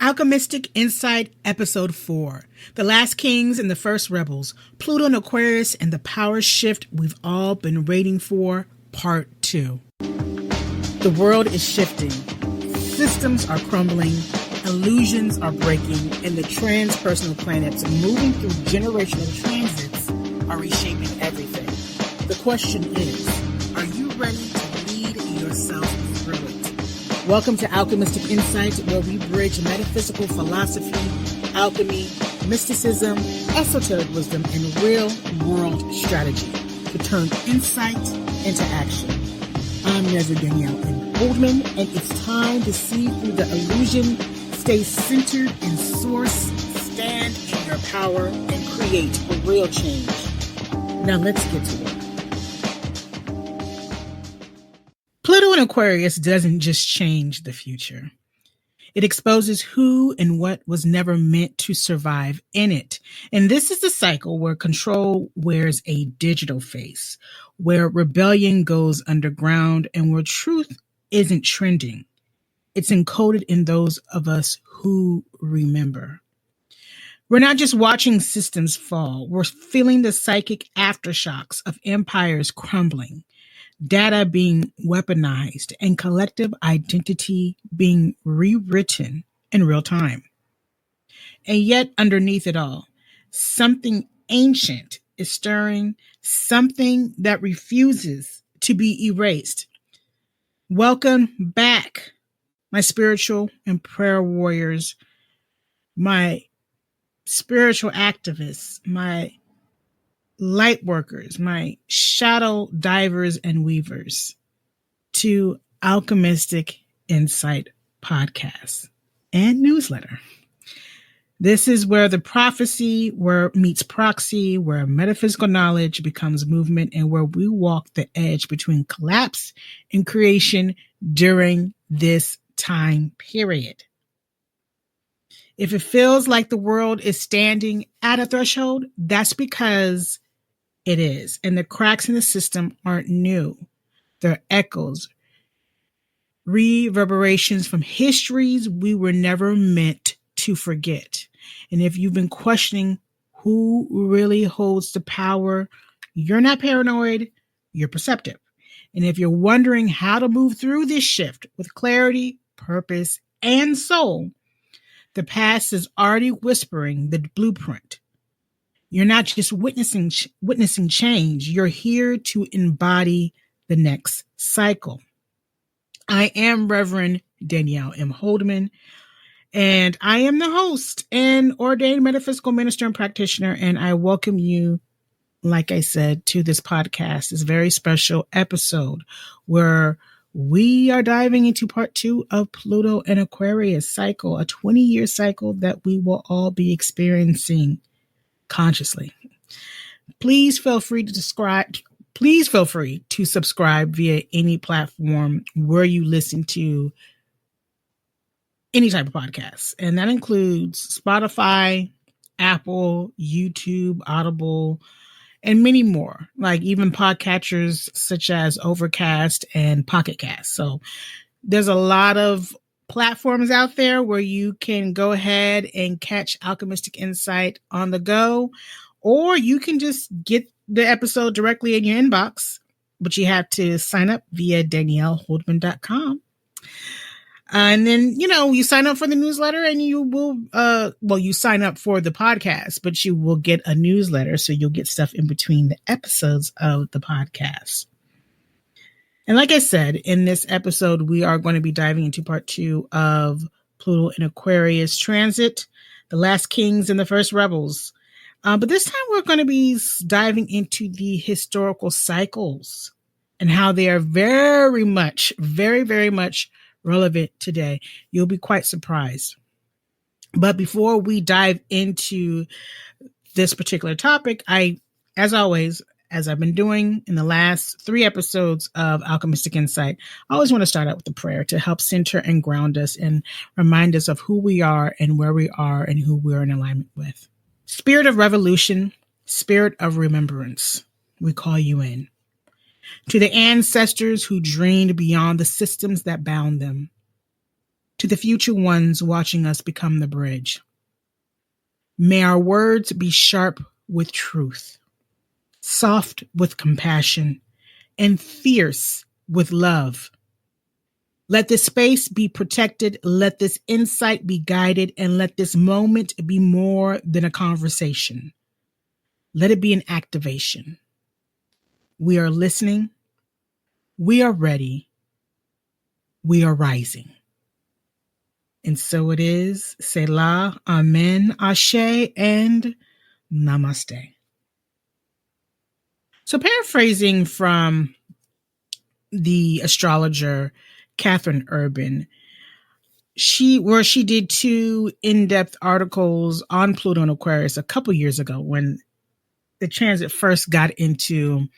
Alchemystic Insight Episode 4, The Last Kings and the First Rebels, Pluto in Aquarius and the Power Shift We've All Been Waiting For, Part 2. The world is shifting. Systems are crumbling, illusions are breaking, and the transpersonal planets moving through generational transits are reshaping everything. The question is, are you ready to lead yourself through it? Welcome to Alchemystic Insights, where we bridge metaphysical philosophy, alchemy, mysticism, esoteric wisdom, and real-world strategy to turn insight into action. I'm Reverend Danielle M. Holdman, and it's time to see through the illusion, stay centered in source, stand in your power, and create a real change. Now let's get to it. Pluto in Aquarius doesn't just change the future. It exposes who and what was never meant to survive in it. And this is the cycle where control wears a digital face, where rebellion goes underground, and where truth isn't trending. It's encoded in those of us who remember. We're not just watching systems fall. We're feeling the psychic aftershocks of empires crumbling, data being weaponized, and collective identity being rewritten in real time. And yet, underneath it all, something ancient is stirring, something that refuses to be erased. Welcome back, my spiritual and prayer warriors, my spiritual activists, my light workers, my shadow divers and weavers, to Alchemystic Insight podcast and newsletter. This is where the prophecy meets proxy, where metaphysical knowledge becomes movement, and where we walk the edge between collapse and creation during this time period. If it feels like the world is standing at a threshold, that's because it is. And the cracks in the system aren't new. They're echoes, reverberations from histories we were never meant to forget. And if you've been questioning who really holds the power, you're not paranoid, you're perceptive. And if you're wondering how to move through this shift with clarity, purpose, and soul, the past is already whispering the blueprint. You're not just witnessing change. You're here to embody the next cycle. I am Reverend Danielle M. Holdman, and I am the host and ordained metaphysical minister and practitioner. And I welcome you, like I said, to this podcast, this very special episode where we are diving into part 2 of Pluto in Aquarius cycle, a 20-year cycle that we will all be experiencing consciously. Please feel free to subscribe via any platform where you listen to any type of podcast. And that includes Spotify, Apple, YouTube, Audible, and many more, like even podcatchers such as Overcast and Pocket Cast. So there's a lot of platforms out there where you can go ahead and catch Alchemystic Insight on the go, or you can just get the episode directly in your inbox, but you have to sign up via danielleholdman.com. And then, you sign up for the newsletter and you will, you sign up for the podcast, but you will get a newsletter. So you'll get stuff in between the episodes of the podcast. And like I said, in this episode, we are going to be diving into part 2 of Pluto in Aquarius transit, the last kings and the first rebels. But this time we're going to be diving into the historical cycles and how they are very, very much relevant today. You'll be quite surprised. But before we dive into this particular topic, as always, as I've been doing in the last 3 episodes of Alchemystic Insight, I always want to start out with a prayer to help center and ground us and remind us of who we are and where we are and who we're in alignment with. Spirit of revolution, spirit of remembrance, we call you in. To the ancestors who dreamed beyond the systems that bound them. to the future ones watching us become the bridge. May our words be sharp with truth, soft with compassion, and fierce with love. Let this space be protected. Let this insight be guided, and let this moment be more than a conversation. Let it be an activation. We are listening. We are ready. We are rising. And so it is. Selah, Amen, Ashe, and Namaste. So paraphrasing from the astrologer Catherine Urban, she did 2 in-depth articles on Pluto in Aquarius a couple years ago when Pluto first got into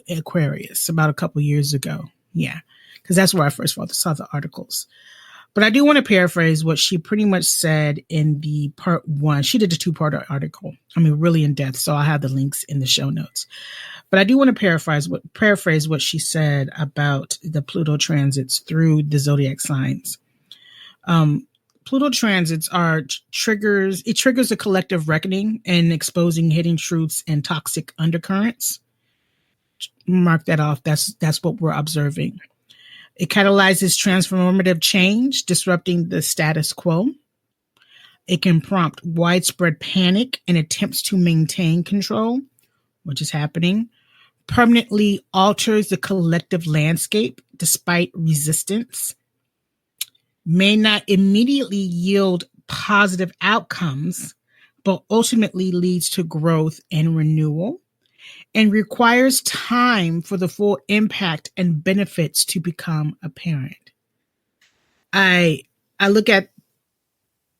Aquarius about a couple years ago. Yeah, because that's where I first saw the articles. But I do want to paraphrase what she pretty much said in the part 1. She did a 2-part article. I mean, really in depth. So I'll have the links in the show notes. But I do want to paraphrase what she said about the Pluto transits through the zodiac signs. Pluto transits triggers a collective reckoning and exposing hidden truths and toxic undercurrents. Mark that off. That's what we're observing. It catalyzes transformative change, disrupting the status quo. It can prompt widespread panic and attempts to maintain control, which is happening. Permanently alters the collective landscape despite resistance. May not immediately yield positive outcomes, but ultimately leads to growth and renewal, and requires time for the full impact and benefits to become apparent. I look at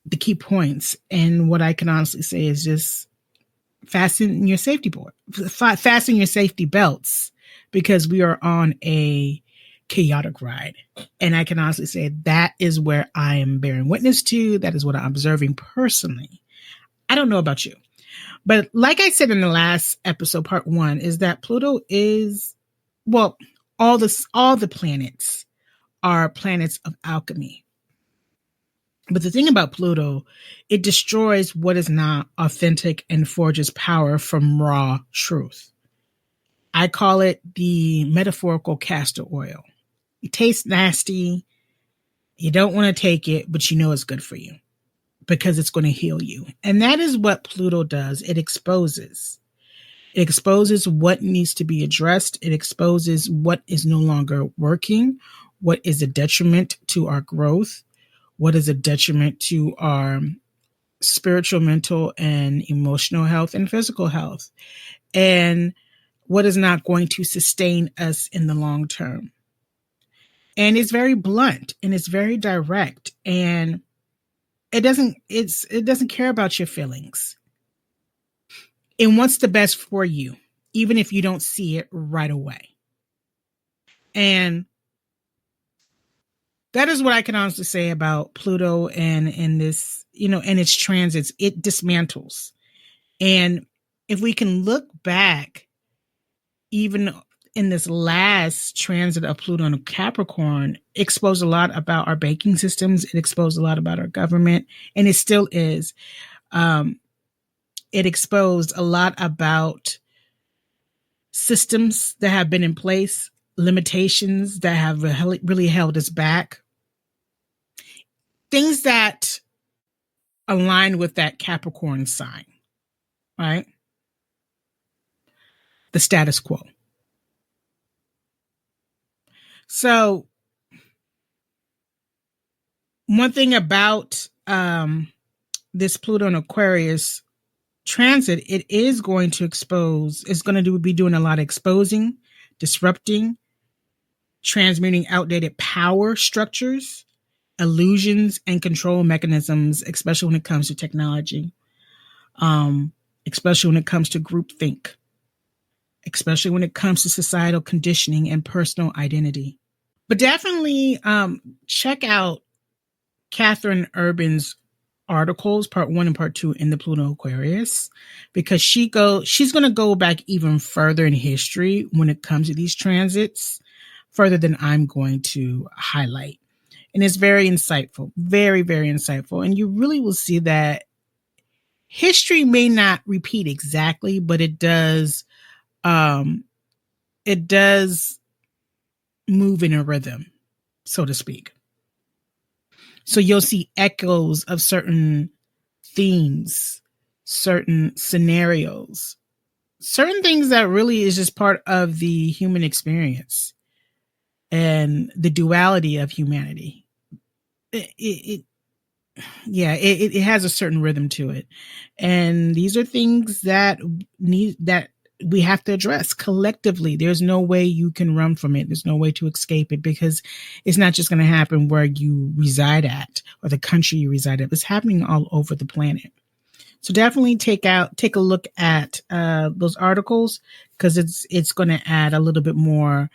the key points, and what I can honestly say is just fasten your safety belts, because we are on a chaotic ride. And I can honestly say that is where I am bearing witness to. That is what I'm observing personally. I don't know about you, but like I said in the last episode, part 1, is that Pluto is, well, all the planets are planets of alchemy. But the thing about Pluto, it destroys what is not authentic and forges power from raw truth. I call it the metaphorical castor oil. It tastes nasty. You don't want to take it, but you know it's good for you because it's going to heal you. And that is what Pluto does. It exposes. It exposes what needs to be addressed. It exposes what is no longer working, what is a detriment to our growth, what is a detriment to our spiritual, mental, and emotional health and physical health, and what is not going to sustain us in the long term. And it's very blunt and it's very direct, and it doesn't care about your feelings. It wants the best for you, even if you don't see it right away. And that is what I can honestly say about Pluto and in this, and its transits. It dismantles. And if we can look back, even in this last transit of Pluto and Capricorn, it exposed a lot about our banking systems. It exposed a lot about our government, and it still is. It exposed a lot about systems that have been in place, limitations that have really held us back, things that align with that Capricorn sign, right? The status quo. So one thing about this Pluto in Aquarius transit, it is going to expose, it's going to be doing a lot of exposing, disrupting, transmuting outdated power structures, illusions, and control mechanisms, especially when it comes to technology, especially when it comes to groupthink, especially when it comes to societal conditioning and personal identity. But definitely check out Catherine Urban's articles, part 1 and part 2 in the Pluto Aquarius, because she's going to go back even further in history when it comes to these transits. further than I'm going to highlight. And it's very insightful, very, very insightful. And you really will see that history may not repeat exactly, but it does it does move in a rhythm, so to speak. So you'll see echoes of certain themes, certain scenarios, certain things that really is just part of the human experience and the duality of humanity. It has a certain rhythm to it. And these are things that we have to address collectively. There's no way you can run from it. There's no way to escape it, because it's not just going to happen where you reside at or the country you reside at. It's happening all over the planet. So definitely take a look at those articles, because it's going to add a little bit more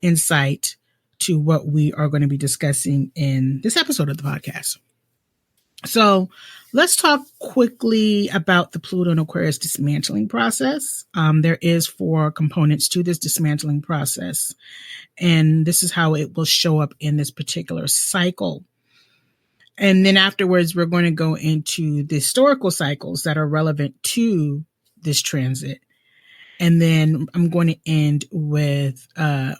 insight to what we are going to be discussing in this episode of the podcast. So let's talk quickly about the Pluto in Aquarius dismantling process. There is 4 components to this dismantling process, and this is how it will show up in this particular cycle. And then afterwards, we're going to go into the historical cycles that are relevant to this transit. And then I'm going to end with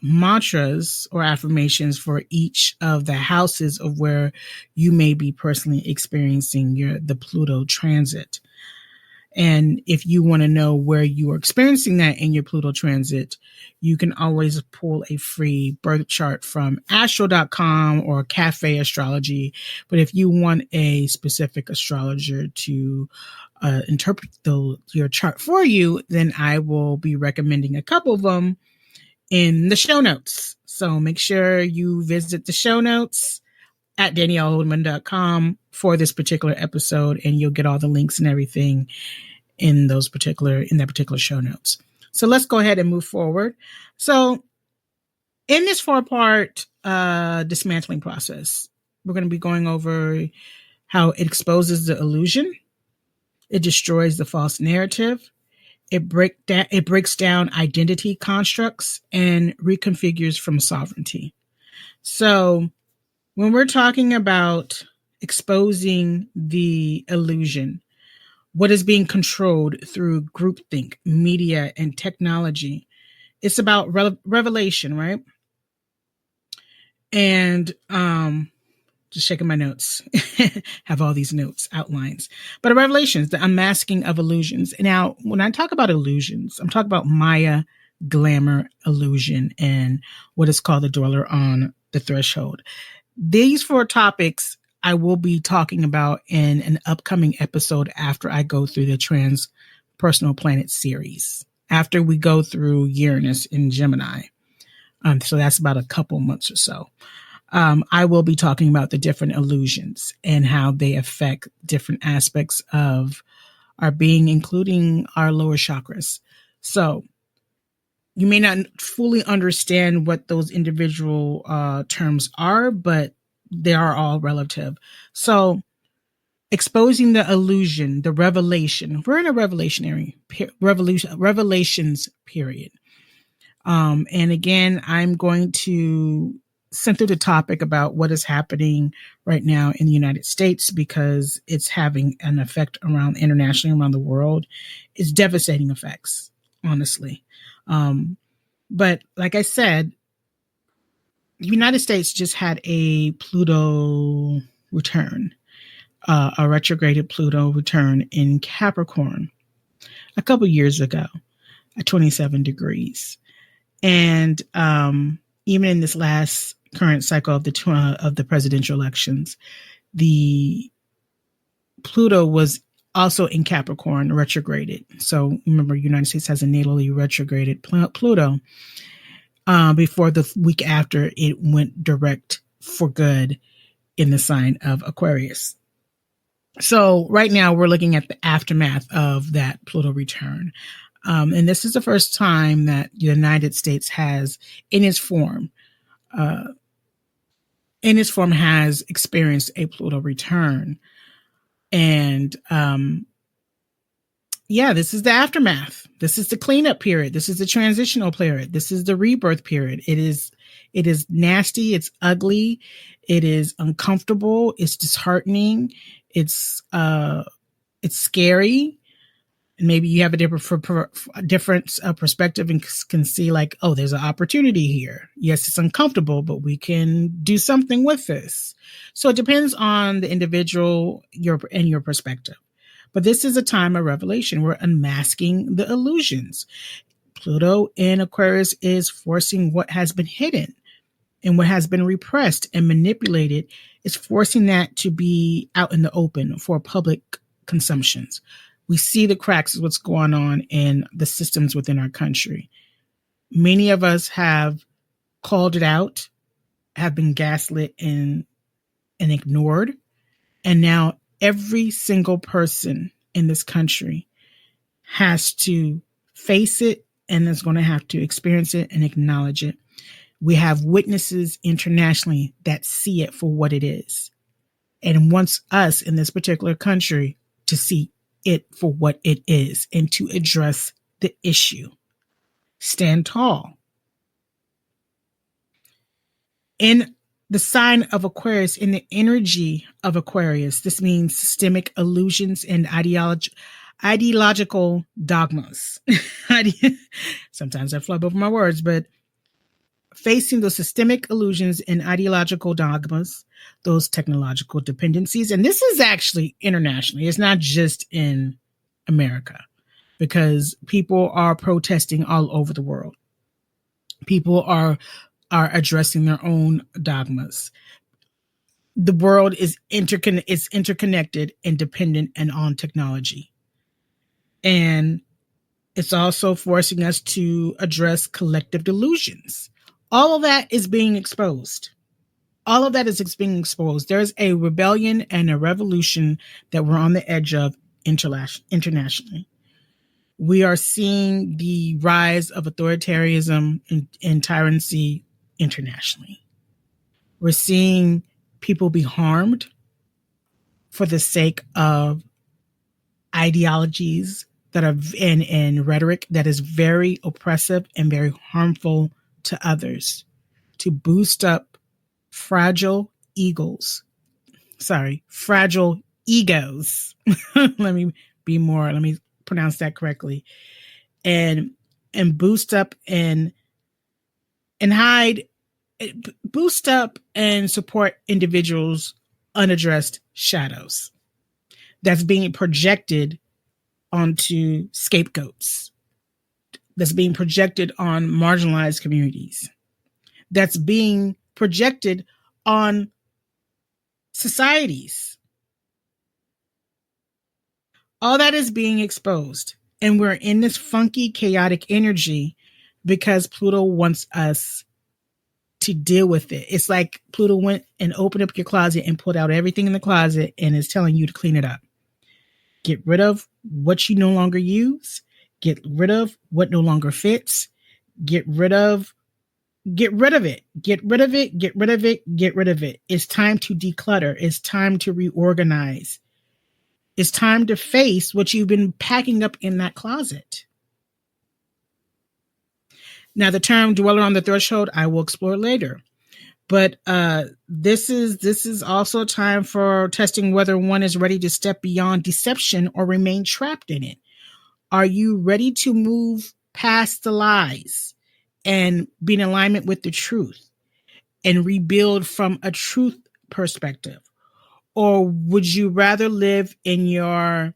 mantras or affirmations for each of the houses of where you may be personally experiencing the Pluto transit. And if you want to know where you are experiencing that in your Pluto transit, you can always pull a free birth chart from astro.com or Cafe Astrology. But if you want a specific astrologer to interpret your chart for you, then I will be recommending a couple of them in the show notes. So make sure you visit the show notes at danielleholdman.com for this particular episode, and you'll get all the links and everything in that particular show notes. So let's go ahead and move forward. So in this 4-part dismantling process, we're going to be going over how it exposes the illusion. It destroys the false narrative. It breaks down identity constructs and reconfigures from sovereignty. So when we're talking about exposing the illusion, what is being controlled through groupthink, media, and technology, it's about revelation, right? And just checking my notes, have all these notes, outlines. But revelations, the unmasking of illusions. Now, when I talk about illusions, I'm talking about Maya, glamour, illusion, and what is called the dweller on the threshold. These 4 topics I will be talking about in an upcoming episode after I go through the Transpersonal Planet series, after we go through Uranus in Gemini. So that's about a couple months or so. I will be talking about the different illusions and how they affect different aspects of our being, including our lower chakras. So you may not fully understand what those individual terms are, but they are all relative. So exposing the illusion, the revelation. We're in a revelations period. And again, I'm going to center the topic about what is happening right now in the United States, because it's having an effect internationally around the world. It's devastating effects, honestly. But like I said, the United States just had a Pluto return, a retrograded Pluto return in Capricorn a couple years ago at 27 degrees. And even in this last current cycle of the presidential elections, the Pluto was also in Capricorn, retrograded. So remember, United States has a natally retrograded Pluto before the week after it went direct for good in the sign of Aquarius. So right now we're looking at the aftermath of that Pluto return. And this is the first time that the United States has, in its form, has experienced a Pluto return. And this is the aftermath. This is the cleanup period. This is the transitional period. This is the rebirth period. It It is nasty. It's ugly. It is uncomfortable. It's disheartening. It's scary. And maybe you have a different perspective and can see like, oh, there's an opportunity here. Yes, it's uncomfortable, but we can do something with this. So it depends on the individual and your perspective. But this is a time of revelation. We're unmasking the illusions. Pluto in Aquarius is forcing what has been hidden and what has been repressed and manipulated. Is forcing that to be out in the open for public consumptions. We see the cracks of what's going on in the systems within our country. Many of us have called it out, have been gaslit and ignored. And now every single person in this country has to face it and is going to have to experience it and acknowledge it. We have witnesses internationally that see it for what it is and wants us in this particular country to see it for what it is and to address the issue. Stand tall. In the sign of Aquarius, in the energy of Aquarius, this means systemic illusions and ideological dogmas. Sometimes I flub over my words, but facing those systemic illusions and ideological dogmas, those technological dependencies. And this is actually internationally. It's not just in America, because people are protesting all over the world. People are addressing their own dogmas. The world is interconnected and dependent and on technology. And it's also forcing us to address collective delusions. All of that is being exposed. All of that is being exposed. There's a rebellion and a revolution that we're on the edge of internationally. We are seeing the rise of authoritarianism and tyranny internationally. We're seeing people be harmed for the sake of ideologies that are in rhetoric that is very oppressive and very harmful to others, to boost up fragile egos. Let me pronounce that correctly. And boost up and support individuals' unaddressed shadows that's being projected onto scapegoats, that's being projected on marginalized communities, that's being projected on societies. All that is being exposed. And we're in this funky, chaotic energy because Pluto wants us to deal with it. It's like Pluto went and opened up your closet and pulled out everything in the closet and is telling you to clean it up. Get rid of what you no longer use. Get rid of what no longer fits. Get rid of it. Get rid of it. Get rid of it. It's time to declutter. It's time to reorganize. It's time to face what you've been packing up in that closet. Now, the term dweller on the threshold, I will explore later. But this is also time for testing whether one is ready to step beyond deception or remain trapped in it. Are you ready to move past the lies and be in alignment with the truth and rebuild from a truth perspective? Or would you rather live in your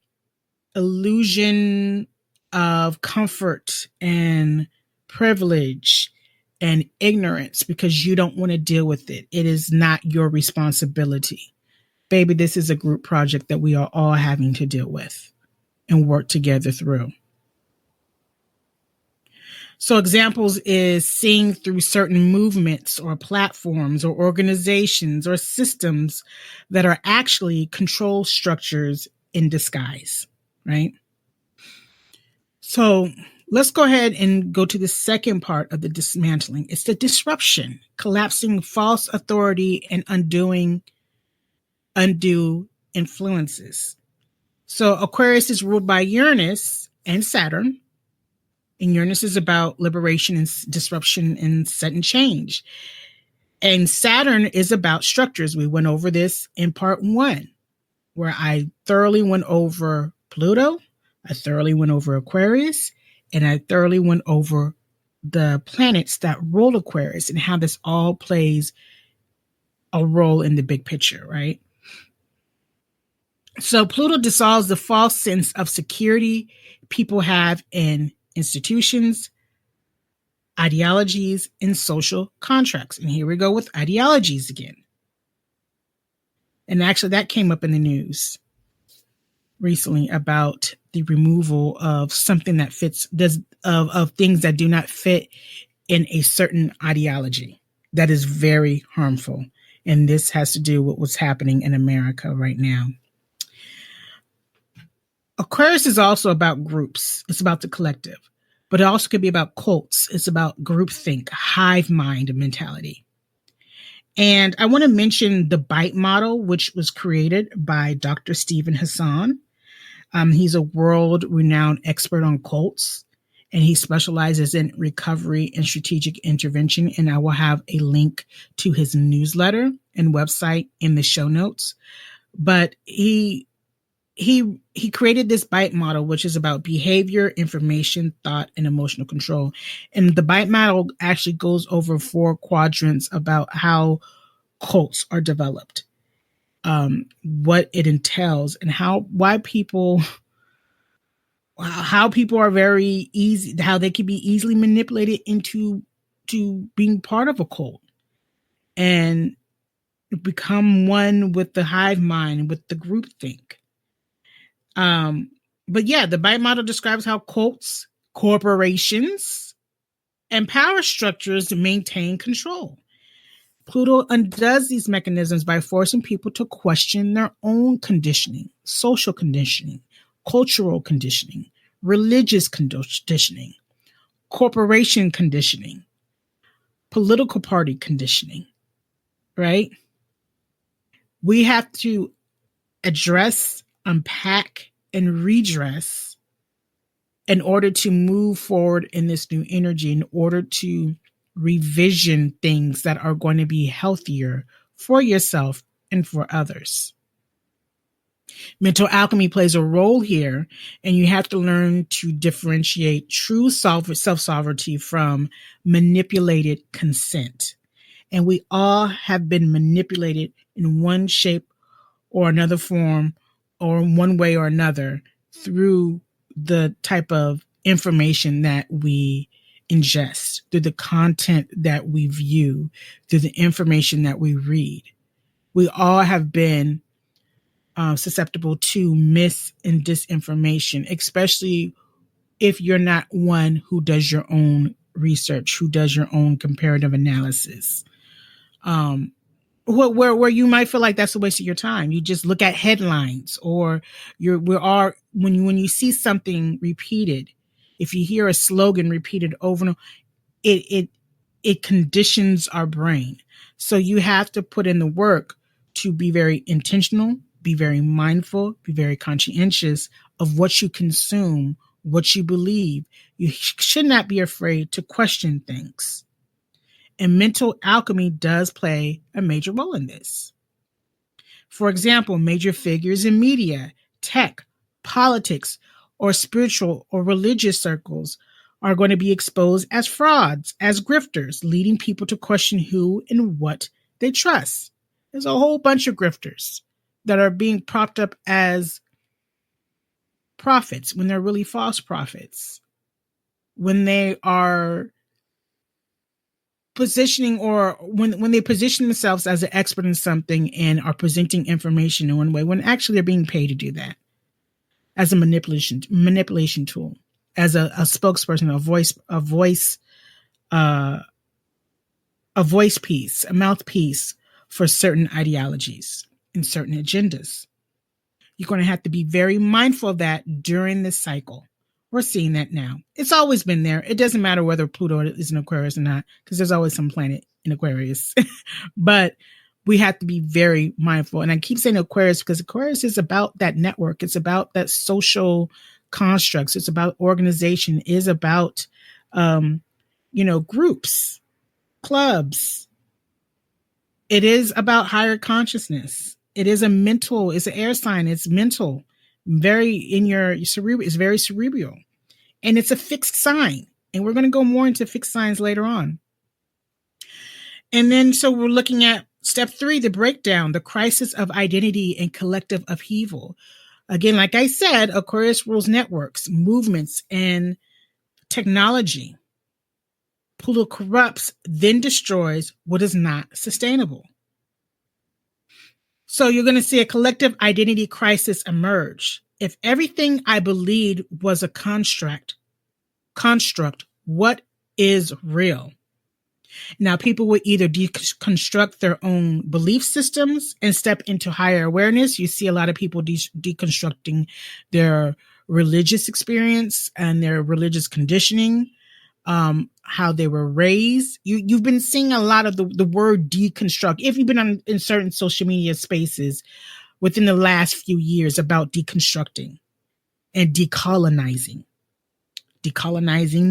illusion of comfort and privilege and ignorance because you don't want to deal with it? It is not your responsibility. Baby, this is a group project that we are all having to deal with and work together through. So examples is seeing through certain movements or platforms or organizations or systems that are actually control structures in disguise, right? So let's go ahead and go to the second part of the dismantling. It's the disruption, collapsing false authority and undue influences. So Aquarius is ruled by Uranus and Saturn. And Uranus is about liberation and disruption and sudden change. And Saturn is about structures. We went over this in part 1, where I thoroughly went over Pluto, I thoroughly went over Aquarius, and I thoroughly went over the planets that rule Aquarius and how this all plays a role in the big picture, right? So Pluto dissolves the false sense of security people have in institutions, ideologies, and social contracts. And here we go with ideologies again. And actually, that came up in the news recently about the removal of something that fits of things that do not fit in a certain ideology that is very harmful. And this has to do with what's happening in America right now. Aquarius is also about groups. It's about the collective, but it also could be about cults. It's about groupthink, hive mind mentality. And I want to mention the BITE model, which was created by Dr. Stephen Hassan. He's a world-renowned expert on cults, and he specializes in recovery and strategic intervention. And I will have a link to his newsletter and website in the show notes. But he created this BITE model, which is about behavior, information, thought, and emotional control. And the BITE model actually goes over 4 quadrants about how cults are developed, what it entails, and how people are very easy, how they can be easily manipulated into being part of a cult and become one with the hive mind and with the group think. But yeah, the BITE model describes how cults, corporations, and power structures maintain control. Pluto undoes these mechanisms by forcing people to question their own conditioning, social conditioning, cultural conditioning, religious conditioning, corporation conditioning, political party conditioning, right? We have to address, unpack, and redress in order to move forward in this new energy, in order to revision things that are going to be healthier for yourself and for others. Mental alchemy plays a role here, and you have to learn to differentiate true self-sovereignty from manipulated consent. And we all have been manipulated in one shape or another form, or in one way or another, through the type of information that we ingest, through the content that we view, through the information that we read. We all have been susceptible to mis and disinformation, especially if you're not one who does your own research, who does your own comparative analysis. Where you might feel like that's a waste of your time. You just look at headlines, or when you see something repeated, if you hear a slogan repeated over and over, it conditions our brain. So you have to put in the work to be very intentional, be very mindful, be very conscientious of what you consume, what you believe. You should not be afraid to question things. And mental alchemy does play a major role in this. For example, major figures in media, tech, politics, or spiritual or religious circles are going to be exposed as frauds, as grifters, leading people to question who and what they trust. There's a whole bunch of grifters that are being propped up as prophets when they're really false prophets, when they are positioning, or when they position themselves as an expert in something and are presenting information in one way, when actually they're being paid to do that as a manipulation tool, as a spokesperson, a voice piece, a mouthpiece for certain ideologies and certain agendas. You're going to have to be very mindful of that during this cycle. We're seeing that now. It's always been there. It doesn't matter whether Pluto is in Aquarius or not, because there's always some planet in Aquarius. But we have to be very mindful. And I keep saying Aquarius because Aquarius is about that network. It's about that social constructs. It's about organization. It is about, groups, clubs, It is about higher consciousness. It is a mental, it's an air sign, it's mental, very in your cerebral, it's very cerebral. And it's a fixed sign. And we're going to go more into fixed signs later on. And then, so we're looking at step 3, the breakdown, the crisis of identity and collective upheaval. Again, like I said, Aquarius rules networks, movements, and technology. Pluto corrupts, then destroys what is not sustainable. So you're going to see a collective identity crisis emerge. If everything I believed was a construct, what is real? Now, people would either deconstruct their own belief systems and step into higher awareness. You see a lot of people deconstructing their religious experience and their religious conditioning, how they were raised. You've been seeing a lot of the word deconstruct. If you've been in certain social media spaces within the last few years about deconstructing and decolonizing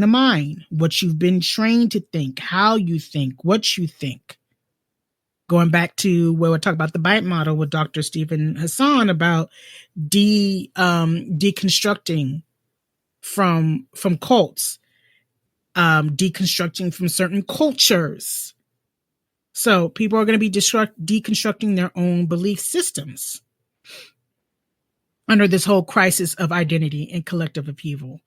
the mind, what you've been trained to think, how you think, what you think. Going back to where we talk about the bite model with Dr. Stephen Hassan about deconstructing from cults, deconstructing from certain cultures. So people are going to be deconstructing their own belief systems under this whole crisis of identity and collective upheaval.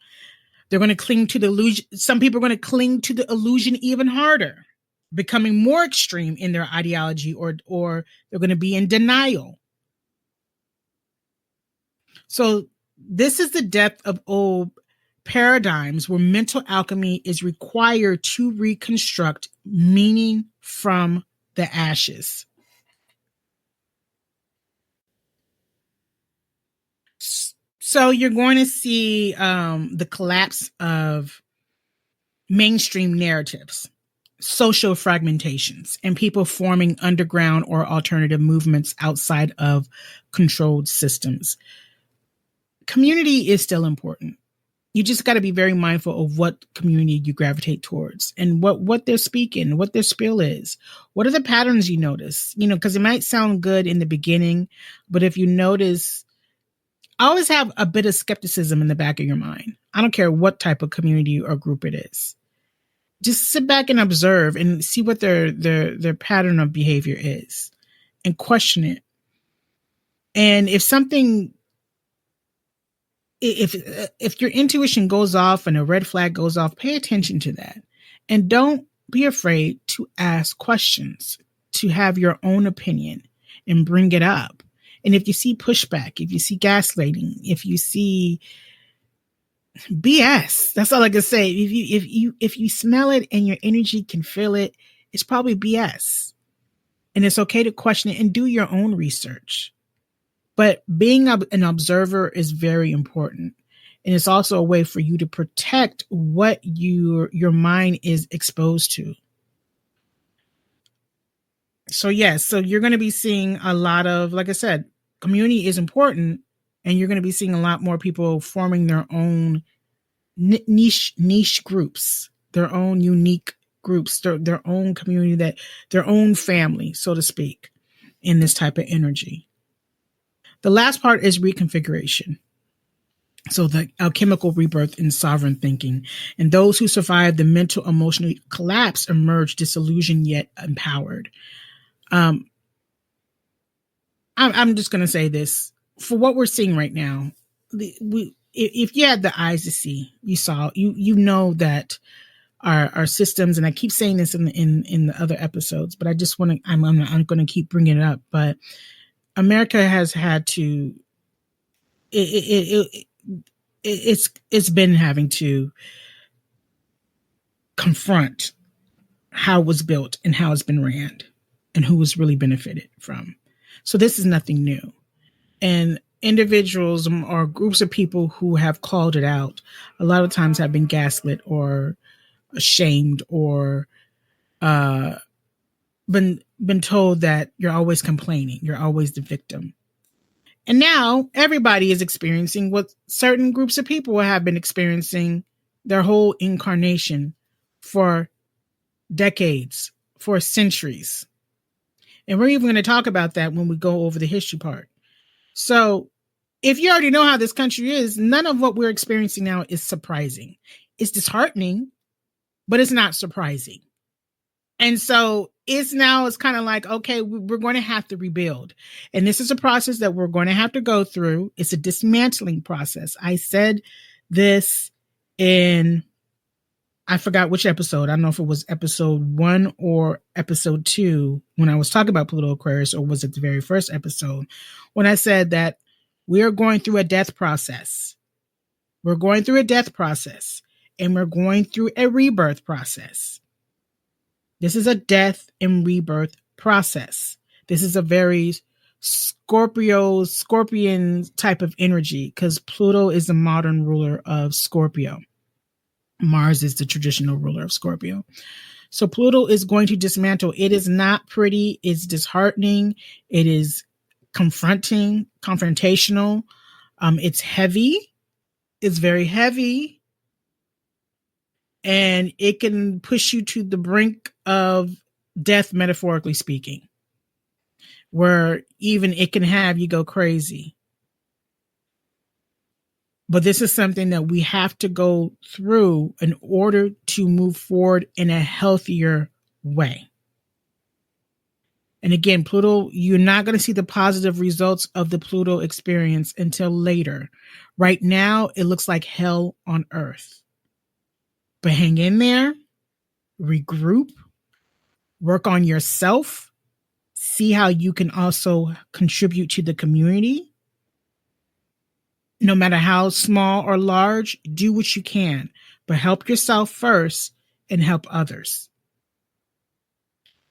They're going to cling to the illusion. Some people are going to cling to the illusion even harder, becoming more extreme in their ideology, or they're going to be in denial. So this is the depth of old paradigms where mental alchemy is required to reconstruct meaning from the ashes. So you're going to see the collapse of mainstream narratives, social fragmentations, and people forming underground or alternative movements outside of controlled systems. Community is still important. You just got to be very mindful of what community you gravitate towards and what they're speaking, what their spiel is. What are the patterns you notice? Because it might sound good in the beginning, but if you notice, always have a bit of skepticism in the back of your mind. I don't care what type of community or group it is. Just sit back and observe and see what their pattern of behavior is and question it. And if your intuition goes off and a red flag goes off, pay attention to that. And don't be afraid to ask questions, to have your own opinion and bring it up. And if you see pushback, if you see gaslighting, if you see BS, that's all I can say. If you smell it and your energy can feel it, it's probably BS. And it's okay to question it and do your own research. But being an observer is very important. And it's also a way for you to protect what your mind is exposed to. So yes, so you're going to be seeing a lot of, like I said, community is important, and you're going to be seeing a lot more people forming their own niche groups, their own unique groups, their own community, their own family, so to speak, in this type of energy. The last part is reconfiguration. So the alchemical rebirth in sovereign thinking. And those who survive the mental emotional collapse emerge disillusioned yet empowered. I'm just going to say this. For what we're seeing right now, if you had the eyes to see, you know that our systems, and I keep saying this in the other episodes, but I just want to, I'm going to keep bringing it up, but America has had to, it's been having to confront how it was built and how it's been ran and who was really benefited from. So this is nothing new. And individuals or groups of people who have called it out a lot of times have been gaslit or ashamed or been told that you're always complaining, you're always the victim. And now everybody is experiencing what certain groups of people have been experiencing their whole incarnation for decades, for centuries. And we're even going to talk about that when we go over the history part. So if you already know how this country is, none of what we're experiencing now is surprising. It's disheartening, but it's not surprising. And so it's kind of like, okay, we're going to have to rebuild. And this is a process that we're going to have to go through. It's a dismantling process. I said this in, I forgot which episode. I don't know if it was episode 1 or episode 2 when I was talking about Pluto Aquarius, or was it the very first episode when I said that we are going through a death process. We're going through a death process, and we're going through a rebirth process. This is a death and rebirth process. This is a very Scorpion type of energy, because Pluto is the modern ruler of Scorpio. Mars is the traditional ruler of Scorpio. So Pluto is going to dismantle. It is not pretty. It's disheartening. It is confronting, confrontational. It's heavy. It's very heavy. And it can push you to the brink of death, metaphorically speaking, where even it can have you go crazy. But this is something that we have to go through in order to move forward in a healthier way. And again, Pluto, you're not going to see the positive results of the Pluto experience until later. Right now, it looks like hell on earth. But hang in there, regroup, work on yourself, see how you can also contribute to the community. No matter how small or large, do what you can, but help yourself first and help others.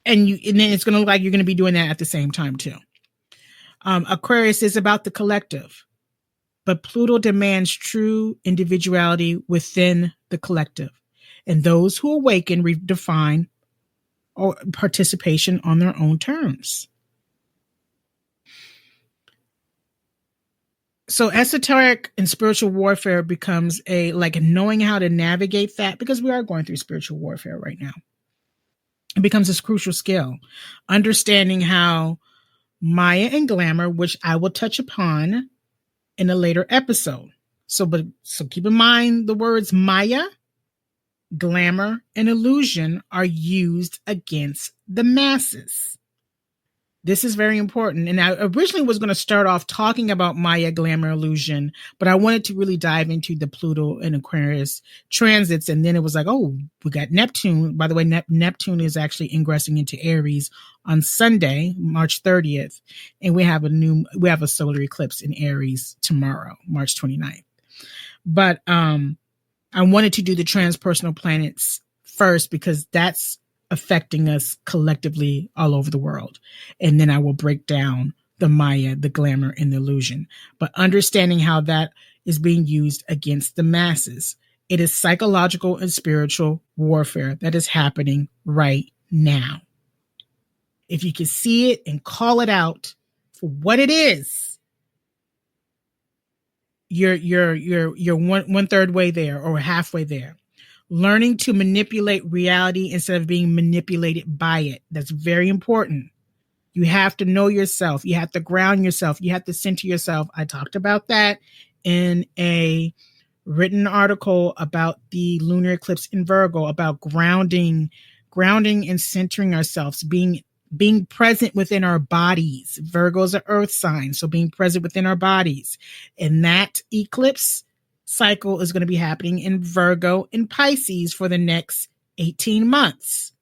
And then it's going to look like you're going to be doing that at the same time too. Aquarius is about the collective, but Pluto demands true individuality within the collective. And those who awaken redefine or participation on their own terms. So esoteric and spiritual warfare becomes knowing how to navigate that, because we are going through spiritual warfare right now. It becomes this crucial skill. Understanding how Maya and glamour, which I will touch upon in a later episode. So keep in mind the words Maya, glamour, and illusion are used against the masses. This is very important. And I originally was going to start off talking about Maya, glamour, illusion, but I wanted to really dive into the Pluto and Aquarius transits. And then it was like, oh, we got Neptune. By the way, Neptune is actually ingressing into Aries on Sunday, March 30th. And we have a solar eclipse in Aries tomorrow, March 29th. But I wanted to do the transpersonal planets first, because that's affecting us collectively all over the world. And then I will break down the Maya, the glamour, and the illusion. But understanding how that is being used against the masses. It is psychological and spiritual warfare that is happening right now. If you can see it and call it out for what it is, you're one third way there, or halfway there. Learning to manipulate reality instead of being manipulated by it. That's very important. You have to know yourself. You have to ground yourself. You have to center yourself. I talked about that in a written article about the lunar eclipse in Virgo, about grounding and centering ourselves, being present within our bodies. Virgo is an earth sign, so being present within our bodies. And that eclipse cycle is going to be happening in Virgo and Pisces for the next 18 months.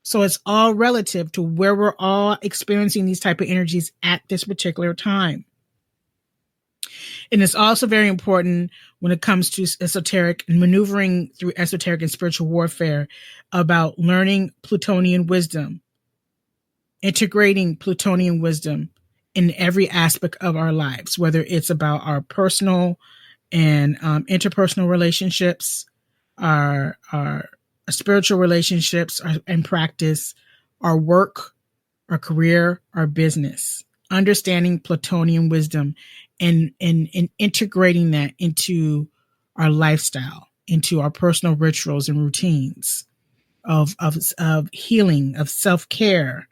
So it's all relative to where we're all experiencing these type of energies at this particular time. And it's also very important when it comes to esoteric and maneuvering through esoteric and spiritual warfare, about learning Plutonian wisdom, integrating Plutonian wisdom in every aspect of our lives, whether it's about our personal and interpersonal relationships, our spiritual relationships, and practice, our work, our career, our business. Understanding Plutonian wisdom and integrating that into our lifestyle, into our personal rituals and routines of healing, of self-care,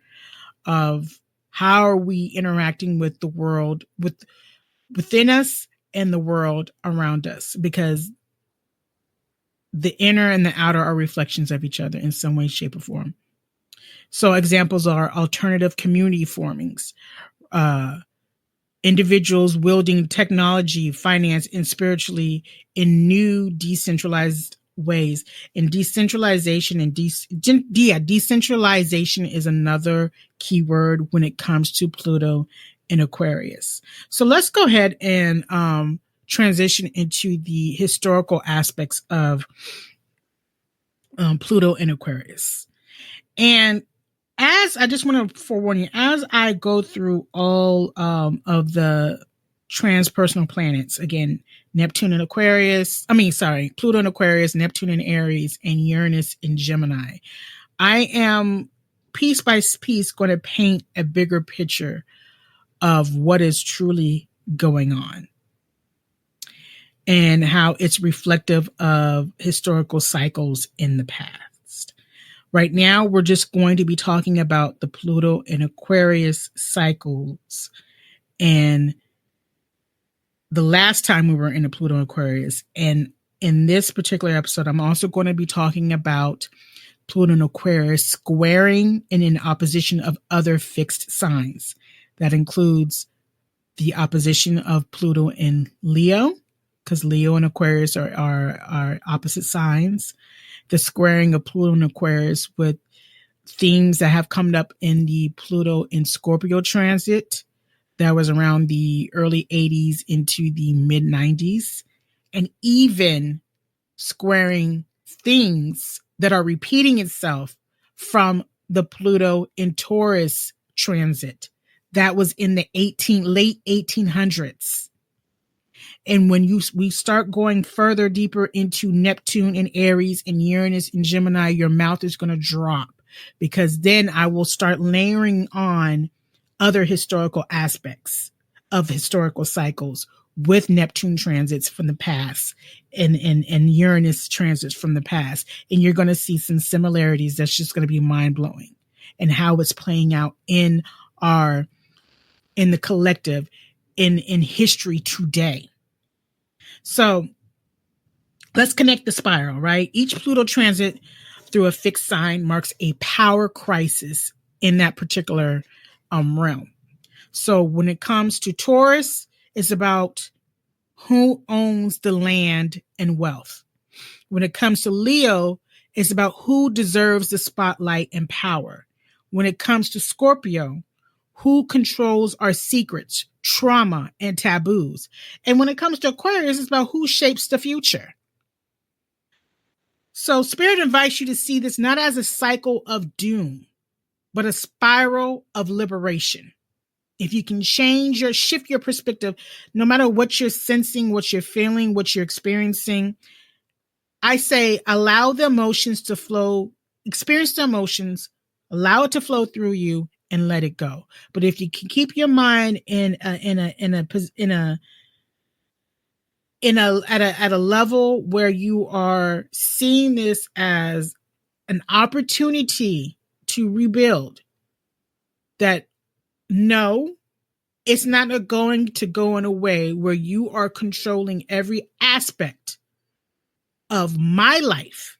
of how are we interacting with the world within us and the world around us, because the inner and the outer are reflections of each other in some way, shape, or form. So examples are alternative community formings, individuals wielding technology, finance, and spiritually in new decentralized ways. And decentralization and decentralization is another keyword when it comes to Pluto in Aquarius. So let's go ahead and transition into the historical aspects of Pluto in Aquarius. And as I just want to forewarn you, as I go through all of the transpersonal planets, again, Pluto in Aquarius, Neptune in Aries, and Uranus in Gemini, I am piece by piece going to paint a bigger picture of what is truly going on and how it's reflective of historical cycles in the past. Right now, we're just going to be talking about the Pluto and Aquarius cycles. And the last time we were in the Pluto and Aquarius. And in this particular episode, I'm also going to be talking about Pluto and Aquarius squaring and in opposition of other fixed signs. That includes the opposition of Pluto in Leo, because Leo and Aquarius are opposite signs. The squaring of Pluto and Aquarius with themes that have come up in the Pluto in Scorpio transit that was around the early 80s into the mid 90s, and even squaring things that are repeating itself from the Pluto in Taurus transit that was in the late 1800s. And when we start going further deeper into Neptune and Aries and Uranus and Gemini, your mouth is going to drop, because then I will start layering on other historical aspects of historical cycles with Neptune transits from the past and Uranus transits from the past. And you're going to see some similarities that's just going to be mind blowing, and how it's playing out in the collective in history today. So let's connect the spiral, right? Each Pluto transit through a fixed sign marks a power crisis in that particular realm. So when it comes to Taurus, it's about who owns the land and wealth. When it comes to Leo, it's about who deserves the spotlight and power. When it comes to Scorpio, who controls our secrets, trauma, and taboos. And when it comes to Aquarius, it's about who shapes the future. So Spirit invites you to see this not as a cycle of doom, but a spiral of liberation. If you can shift your perspective, no matter what you're sensing, what you're feeling, what you're experiencing, I say allow the emotions to flow, experience the emotions, allow it to flow through you, and let it go. But if you can keep your mind at a level where you are seeing this as an opportunity to rebuild, that no, it's not going to go in a way where you are controlling every aspect of my life,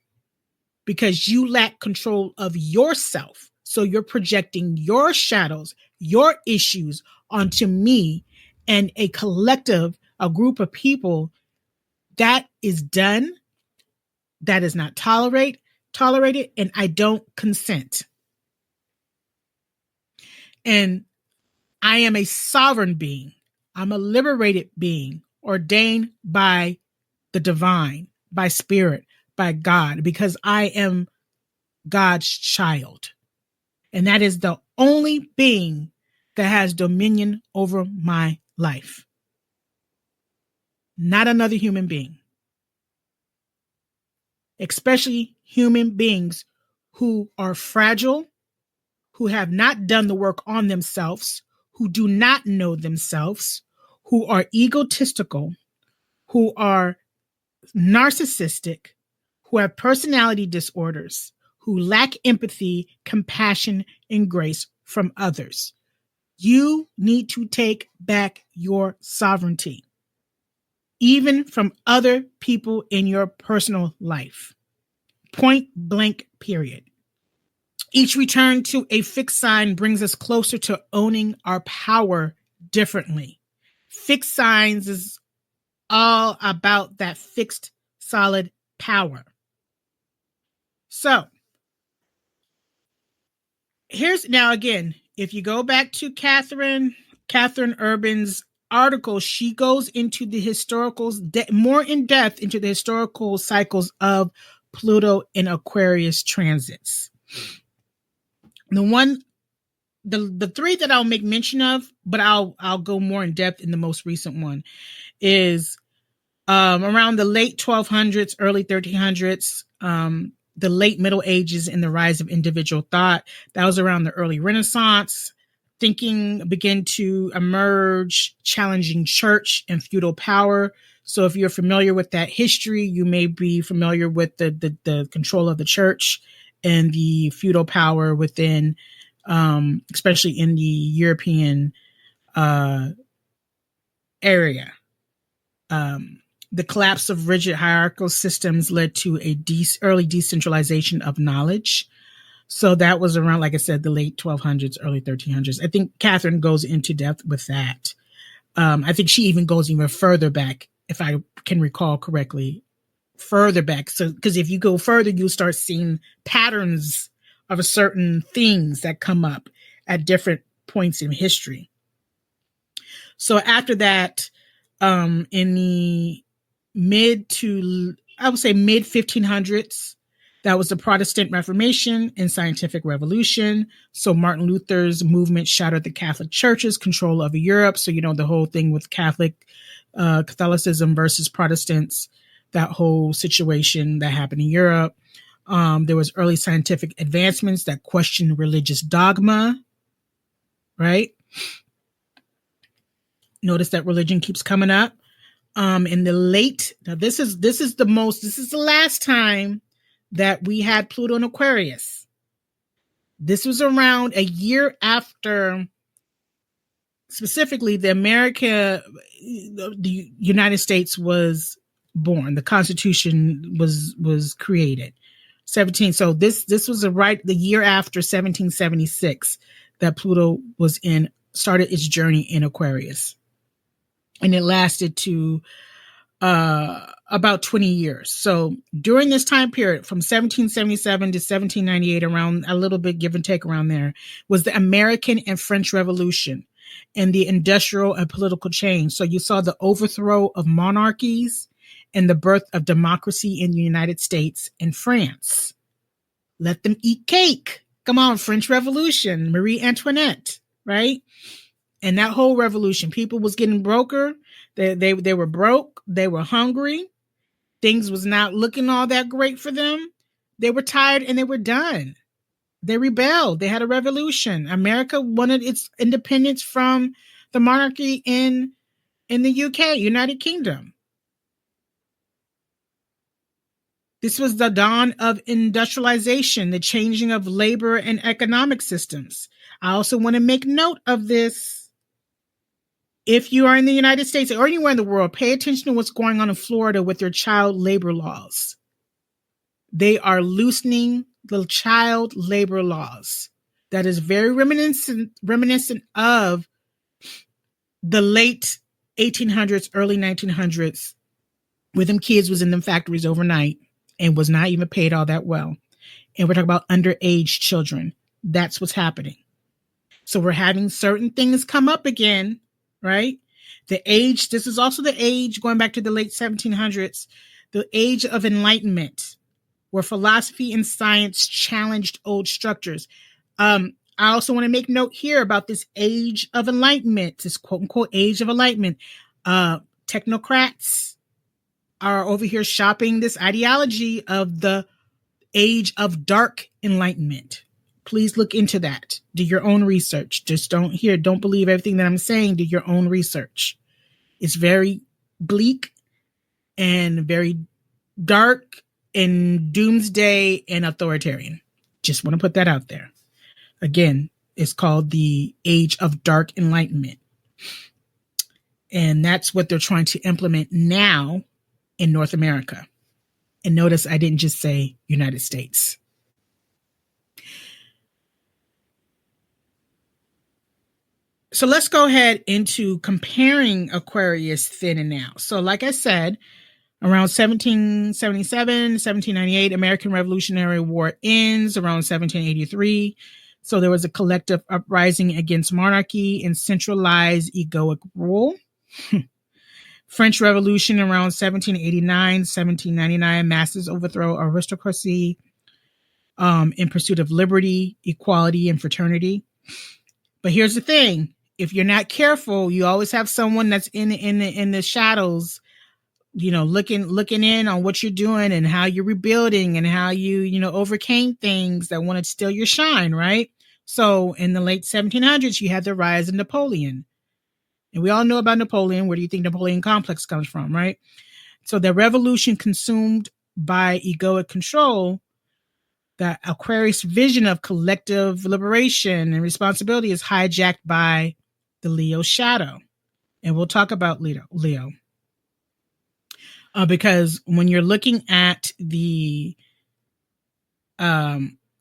because you lack control of yourself. So you're projecting your shadows, your issues onto me and a collective, a group of people. That is done. That is not tolerated, and I don't consent. And I am a sovereign being. I'm a liberated being, ordained by the divine, by spirit, by God, because I am God's child. And that is the only being that has dominion over my life. Not another human being. Especially human beings who are fragile, who have not done the work on themselves, who do not know themselves, who are egotistical, who are narcissistic, who have personality disorders, who lack empathy, compassion, and grace from others. You need to take back your sovereignty, even from other people in your personal life. Point blank, period. Each return to a fixed sign brings us closer to owning our power differently. Fixed signs is all about that fixed, solid power. So, here's now again, if you go back to Catherine Urban's article, she goes into the historicals more in depth into the historical cycles of Pluto in Aquarius transits. The three that I'll make mention of, but I'll go more in depth in the most recent one, is around the late 1200s, early 1300s, the late Middle Ages, and the rise of individual thought. That was around the early Renaissance. Thinking began to emerge, challenging church and feudal power. So if you're familiar with that history, you may be familiar with the control of the church and the feudal power within, especially in the European area. The collapse of rigid hierarchical systems led to a early decentralization of knowledge. So that was around, like I said, the late 1200s, early 1300s. I think Catherine goes into depth with that. I think she even goes even further back, if I can recall correctly, further back. So, because if you go further, you'll start seeing patterns of certain things that come up at different points in history. So after that, in the mid 1500s, that was the Protestant Reformation and Scientific Revolution. So Martin Luther's movement shattered the Catholic Church's control over Europe. So, the whole thing with Catholicism versus Protestants, that whole situation that happened in Europe. There was early scientific advancements that questioned religious dogma, right? Notice that religion keeps coming up. In the late, now this is the last time that we had Pluto in Aquarius. This was around a year after, specifically, the United States was born. The Constitution was created. 17. So this was the year after 1776 that Pluto started its journey in Aquarius, and it lasted to about 20 years. So during this time period, from 1777 to 1798, around a little bit, give and take around there, was the American and French Revolution and the industrial and political change. So you saw the overthrow of monarchies and the birth of democracy in the United States and France. Let them eat cake. Come on, French Revolution, Marie Antoinette, right? And that whole revolution, people was getting broker. They were broke. They were hungry. Things was not looking all that great for them. They were tired and they were done. They rebelled. They had a revolution. America wanted its independence from the monarchy in the UK, United Kingdom. This was the dawn of industrialization, the changing of labor and economic systems. I also want to make note of this. If you are in the United States or anywhere in the world, pay attention to what's going on in Florida with their child labor laws. They are loosening the child labor laws. That is very reminiscent of the late 1800s, early 1900s, where them kids was in them factories overnight and was not even paid all that well. And we're talking about underage children. That's what's happening. So we're having certain things come up again, right? This is also the age, going back to the late 1700s, the age of enlightenment, where philosophy and science challenged old structures. I also want to make note here about this age of enlightenment, this quote unquote age of enlightenment. Technocrats are over here shopping this ideology of the age of dark enlightenment. Please look into that. Do your own research. Just don't believe everything that I'm saying. Do your own research. It's very bleak and very dark and doomsday and authoritarian. Just want to put that out there. Again, It's called the Age of Dark Enlightenment. And that's what they're trying to implement now in North America. And notice I didn't just say United States. So let's go ahead into comparing Aquarius then and now. So like I said, around 1777, 1798, American Revolutionary War ends around 1783. So there was a collective uprising against monarchy and centralized egoic rule. French Revolution around 1789, 1799, masses overthrow aristocracy in pursuit of liberty, equality, and fraternity. But here's the thing. If you're not careful, you always have someone that's in the shadows, looking in on what you're doing and how you're rebuilding and how you overcame things that want to steal your shine, right? So in the late 1700s, you had the rise of Napoleon. And we all know about Napoleon. Where do you think Napoleon complex comes from, right? So the revolution consumed by egoic control, the Aquarius vision of collective liberation and responsibility is hijacked by the Leo shadow. And we'll talk about Leo. Because when you're looking at the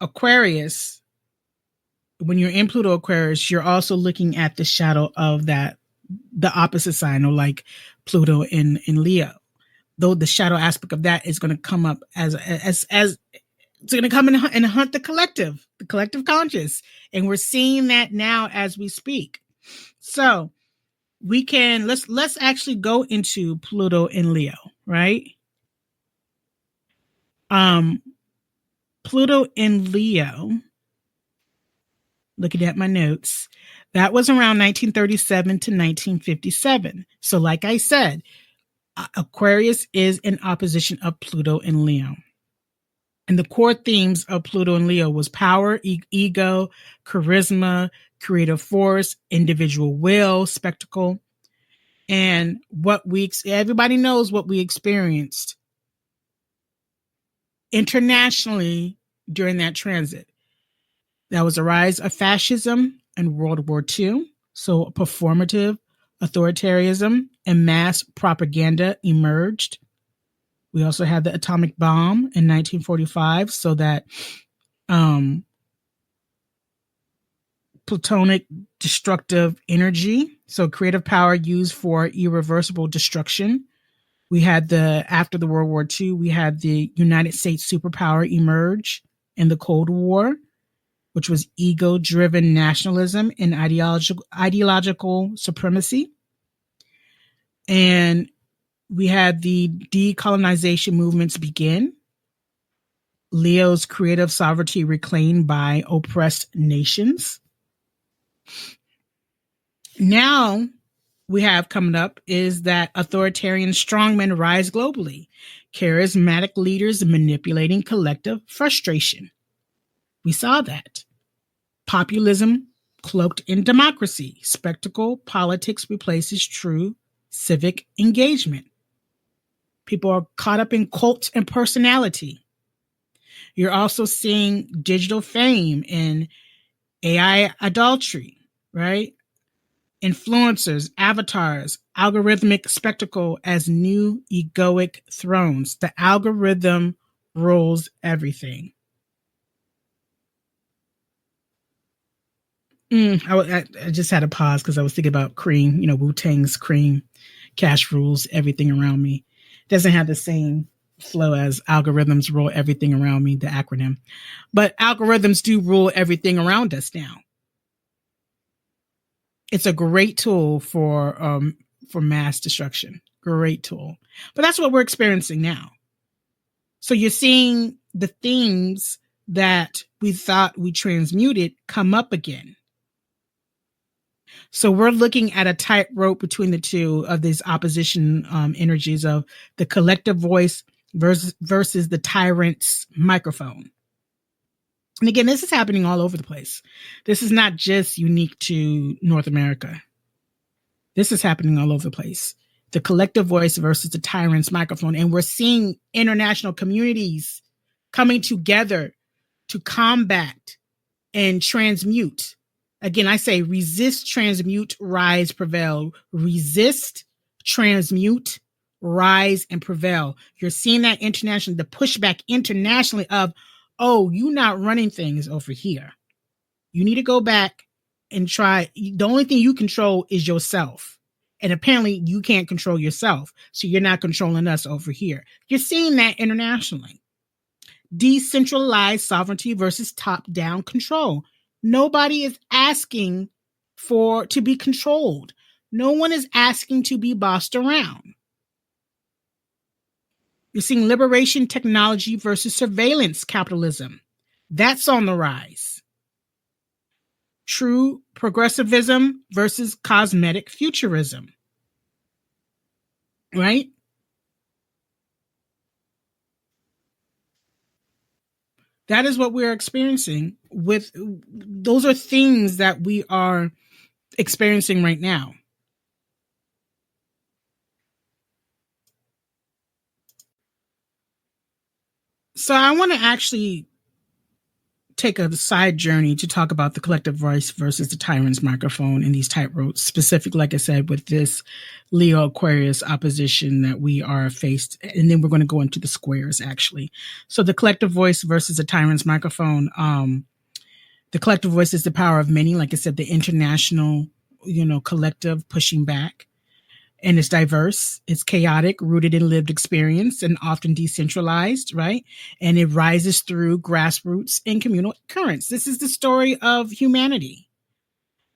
Aquarius, when you're in Pluto Aquarius, you're also looking at the shadow of the opposite sign, or like Pluto in Leo. Though the shadow aspect of that is going to come up as it's going to come and hunt the collective conscious. And we're seeing that now as we speak. So we can, let's actually go into Pluto in Leo, right? Pluto in Leo, looking at my notes, that was around 1937 to 1957. So like I said, Aquarius is in opposition of Pluto in Leo. And the core themes of Pluto and Leo was power, ego, charisma, creative force, individual will, spectacle. And everybody knows what we experienced internationally during that transit. That was a rise of fascism and World War II. So performative authoritarianism and mass propaganda emerged. We also had the atomic bomb in 1945, so that plutonic destructive energy, so creative power used for irreversible destruction. We had after the World War II, we had the United States superpower emerge in the Cold War, which was ego-driven nationalism and ideological supremacy. And we had the decolonization movements begin. Leo's creative sovereignty reclaimed by oppressed nations. Now we have coming up is that authoritarian strongmen rise globally. Charismatic leaders manipulating collective frustration. We saw that. Populism cloaked in democracy. Spectacle politics replaces true civic engagement. People are caught up in cult and personality. You're also seeing digital fame and AI adultery, right? Influencers, avatars, algorithmic spectacle as new egoic thrones. The algorithm rules everything. I just had a pause because I was thinking about Cream, Wu-Tang's Cream. Cash rules everything around me. Doesn't have the same flow as algorithms rule everything around me, the acronym. But algorithms do rule everything around us now. It's a great tool for mass destruction. Great tool. But that's what we're experiencing now. So you're seeing the themes that we thought we transmuted come up again. So we're looking at a tightrope between the two of these opposition energies of the collective voice versus the tyrant's microphone. And again, this is happening all over the place. This is not just unique to North America. This is happening all over the place. The collective voice versus the tyrant's microphone. And we're seeing international communities coming together to combat and transmute Again, I say resist, transmute, rise, prevail. Resist, transmute, rise, and prevail. You're seeing that internationally, the pushback internationally of, oh, you're not running things over here. You need to go back and try. The only thing you control is yourself. And apparently you can't control yourself. So you're not controlling us over here. You're seeing that internationally. Decentralized sovereignty versus top-down control. Nobody is asking to be controlled. No one is asking to be bossed around. You're seeing liberation technology versus surveillance capitalism. That's on the rise. True progressivism versus cosmetic futurism. Right? That is what we're experiencing with, those are things that we are experiencing right now. So I want to actually take a side journey to talk about the collective voice versus the tyrant's microphone and these tightrope, specific, like I said, with this Leo Aquarius opposition that we are faced. And then we're going to go into the squares, actually. So the collective voice versus the tyrant's microphone. The collective voice is the power of many. Like I said, the international, collective pushing back. And it's diverse, it's chaotic, rooted in lived experience, and often decentralized, right? And it rises through grassroots and communal currents. This is the story of humanity.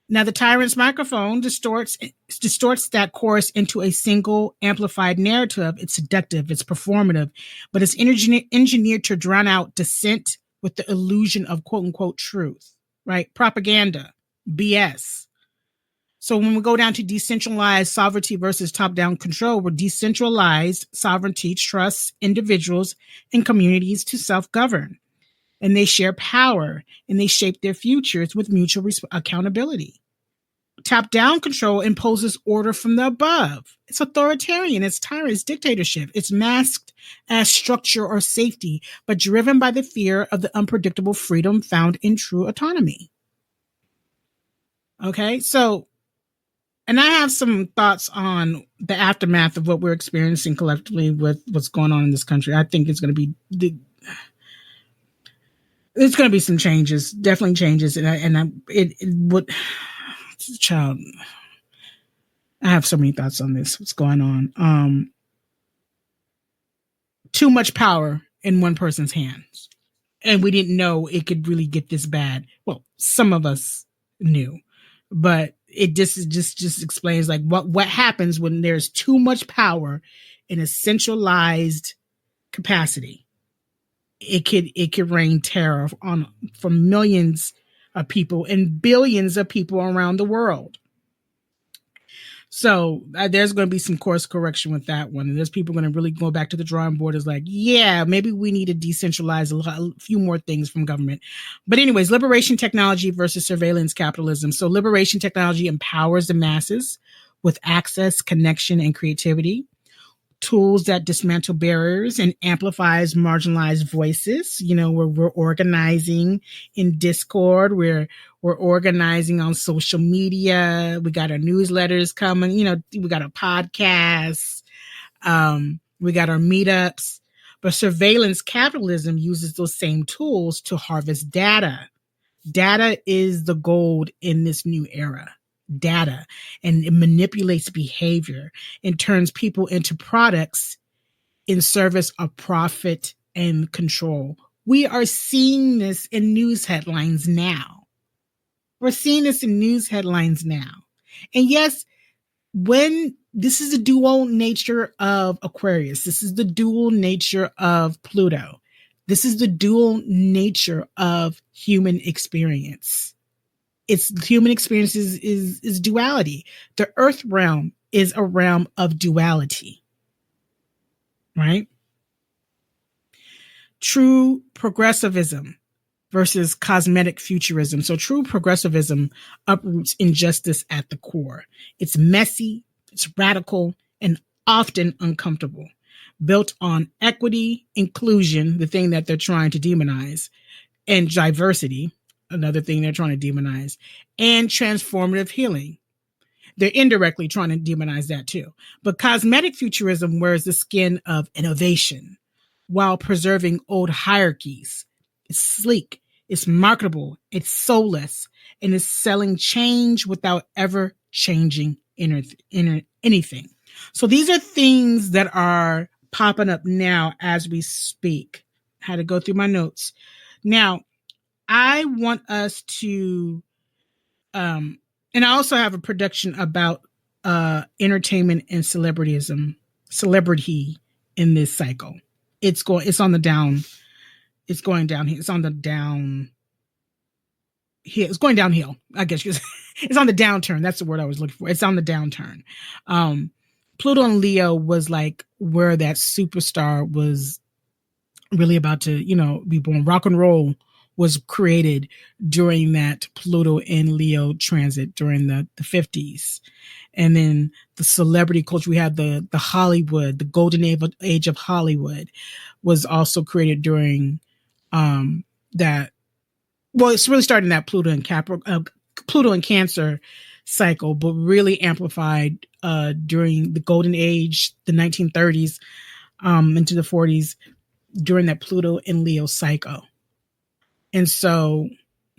Now, the tyrant's microphone distorts that chorus into a single amplified narrative. It's seductive, it's performative, but it's engineered to drown out dissent with the illusion of quote unquote truth, right? Propaganda, BS. So when we go down to decentralized sovereignty versus top-down control, where decentralized sovereignty trusts individuals and communities to self-govern, and they share power, and they shape their futures with mutual accountability. Top-down control imposes order from the above. It's authoritarian, it's tyrant, it's dictatorship. It's masked as structure or safety, but driven by the fear of the unpredictable freedom found in true autonomy. Okay, so, and I have some thoughts on the aftermath of what we're experiencing collectively with what's going on in this country. I think it's going to be there's going to be some changes, definitely changes, it would, child. I have so many thoughts on this. What's going on? Too much power in one person's hands, and we didn't know it could really get this bad. Well, some of us knew, but it just explains like what happens when there's too much power in a centralized capacity. It could rain terror from millions of people and billions of people around the world. So there's going to be some course correction with that one. And there's people going to really go back to the drawing board. Is like, yeah, maybe we need to decentralize a few more things from government. But anyways, liberation technology versus surveillance capitalism. So liberation technology empowers the masses with access, connection, and creativity. Tools that dismantle barriers and amplifies marginalized voices. Where we're organizing in Discord, we're organizing on social media. We got our newsletters coming. We got our podcasts. We got our meetups. But surveillance capitalism uses those same tools to harvest data. Data is the gold in this new era. Data, and it manipulates behavior and turns people into products in service of profit and control. We are seeing this in news headlines now. And yes, when this is the dual nature of Aquarius, this is the dual nature of Pluto. This is the dual nature of human experience. Human experience is duality. The earth realm is a realm of duality, right? True progressivism versus cosmetic futurism. So true progressivism uproots injustice at the core. It's messy, it's radical, and often uncomfortable. Built on equity, inclusion, the thing that they're trying to demonize, and diversity. another thing they're trying to demonize, and transformative healing. They're indirectly trying to demonize that too. But cosmetic futurism wears the skin of innovation while preserving old hierarchies. It's sleek, it's marketable, it's soulless, and it's selling change without ever changing anything. So these are things that are popping up now as we speak. I had to go through my notes. Now, I want us to and I also have a production about entertainment and celebrity in this cycle. It's on the down. It's going downhill. It's on the down. It's going downhill. I guess it's on the downturn. That's the word I was looking for. It's on the downturn. Pluto and Leo was like where that superstar was really about to, be born. Rock and roll was created during that Pluto and Leo transit during the 50s. And then the celebrity culture, we had the Hollywood, the golden age of Hollywood was also created during that. Well, it's really starting that Pluto and Cancer cycle, but really amplified during the golden age, the 1930s into the 40s, during that Pluto and Leo cycle. And so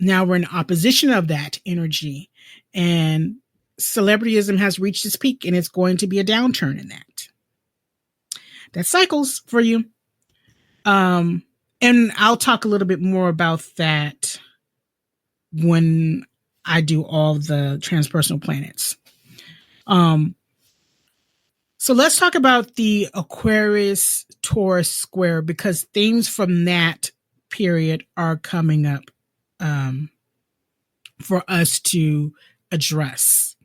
now we're in opposition of that energy, and celebrityism has reached its peak, and it's going to be a downturn in that. That's cycles for you. And I'll talk a little bit more about that when I do all the transpersonal planets. So let's talk about the Aquarius Taurus square, because themes from that period are coming up for us to address.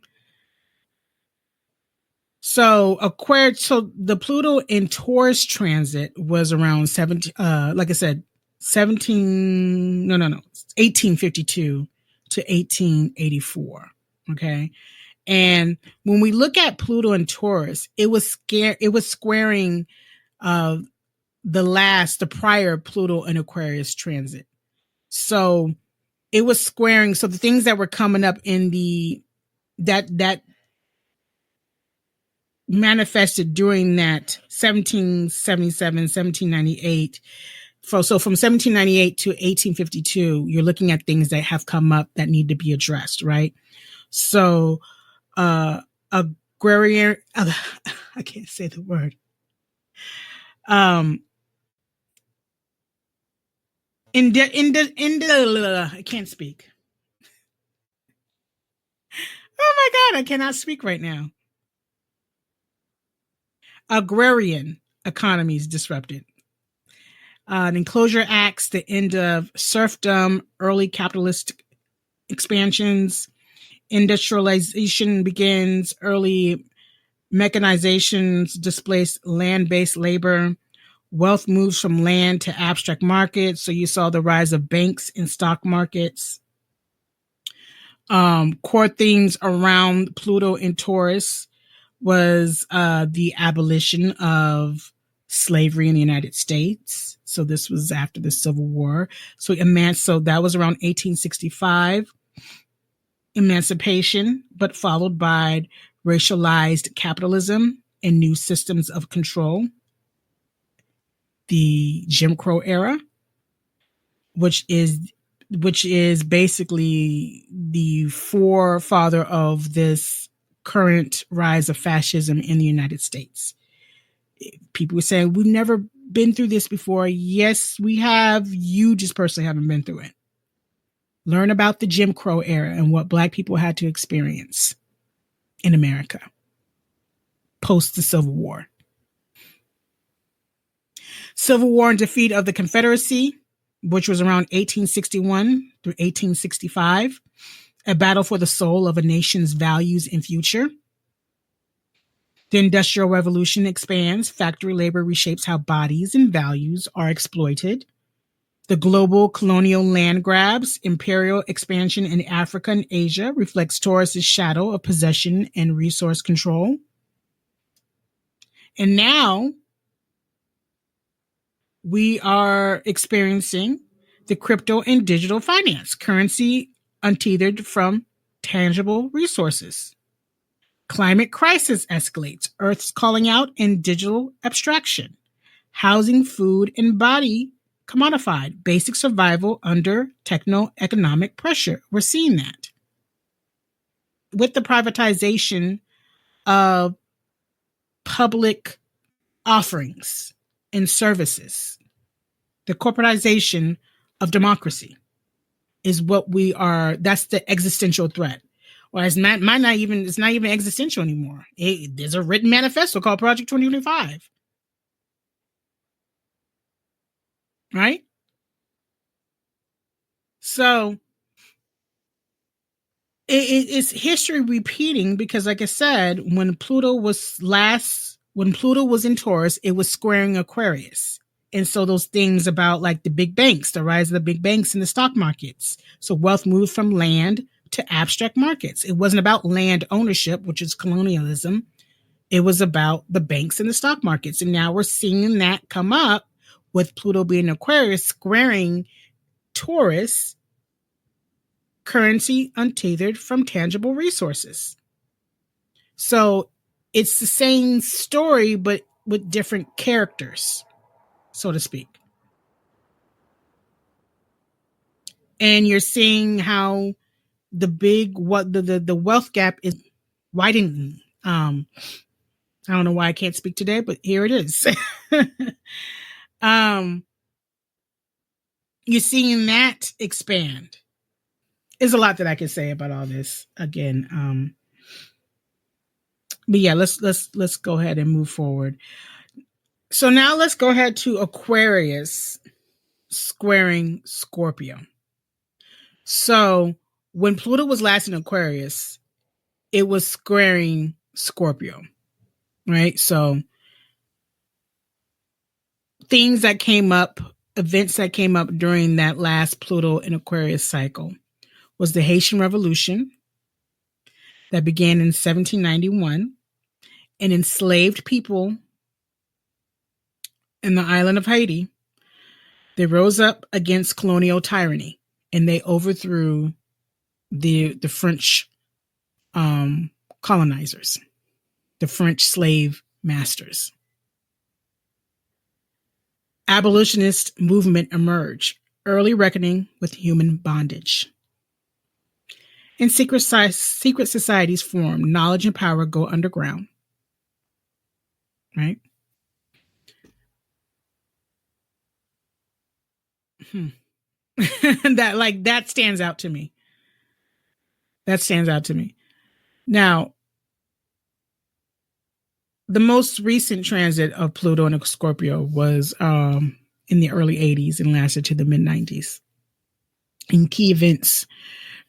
So the Pluto in Taurus transit was around 1852 to 1884. Okay. And when we look at Pluto in Taurus, it was squaring the prior Pluto in Aquarius transit. So it was squaring. So the things that were coming up in that manifested during that 1777, 1798. So from 1798 to 1852, you're looking at things that have come up that need to be addressed, right? So, agrarian, I can't say the word. I can't speak. Oh my God, I cannot speak right now. Agrarian economies disrupted. An enclosure acts, the end of serfdom, early capitalist expansions, industrialization begins, early mechanizations displace land-based labor, wealth moves from land to abstract markets. So you saw the rise of banks and stock markets. Core themes around Pluto in Taurus was the abolition of slavery in the United States. So this was after the Civil War. So that was around 1865. Emancipation, but followed by racialized capitalism and new systems of control. The Jim Crow era, which is basically the forefather of this current rise of fascism in the United States. People were saying, we've never been through this before. Yes, we have. You just personally haven't been through it. Learn about the Jim Crow era and what Black people had to experience in America post the Civil War. Civil War and defeat of the Confederacy, which was around 1861 through 1865, a battle for the soul of a nation's values and future. The Industrial Revolution expands. Factory labor reshapes how bodies and values are exploited. The global colonial land grabs, imperial expansion in Africa and Asia reflects Taurus's shadow of possession and resource control. And now we are experiencing the crypto and digital finance, currency untethered from tangible resources. Climate crisis escalates, Earth's calling out in digital abstraction. Housing, food, and body commodified, basic survival under techno-economic pressure. We're seeing that. With the privatization of public offerings and services, the corporatization of democracy is what we are. That's the existential threat. Or it's not even existential anymore. There's a written manifesto called Project 2025. Right? So it's history repeating because, like I said, when Pluto was in Taurus, it was squaring Aquarius. And so those things about like the big banks, the rise of the big banks in the stock markets. So wealth moved from land to abstract markets. It wasn't about land ownership, which is colonialism. It was about the banks and the stock markets. And now we're seeing that come up with Pluto being Aquarius, squaring Taurus, currency untethered from tangible resources. So it's the same story, but with different characters, so to speak. And you're seeing how the wealth gap is widening. I don't know why I can't speak today, but here it is. You're seeing that expand. There's a lot that I can say about all this again. But yeah, let's go ahead and move forward. So now let's go ahead to Aquarius squaring Scorpio. So when Pluto was last in Aquarius, it was squaring Scorpio, right? So things that came up, events that came up during that last Pluto in Aquarius cycle was the Haitian Revolution that began in 1791 and enslaved people in the island of Haiti. They rose up against colonial tyranny and they overthrew the French colonizers, the French slave masters. Abolitionist movement emerged, early reckoning with human bondage. And secret societies formed, knowledge and power go underground. Right? that stands out to me. That stands out to me. Now, the most recent transit of Pluto in Scorpio was in the early 80s and lasted to the mid 90s. And key events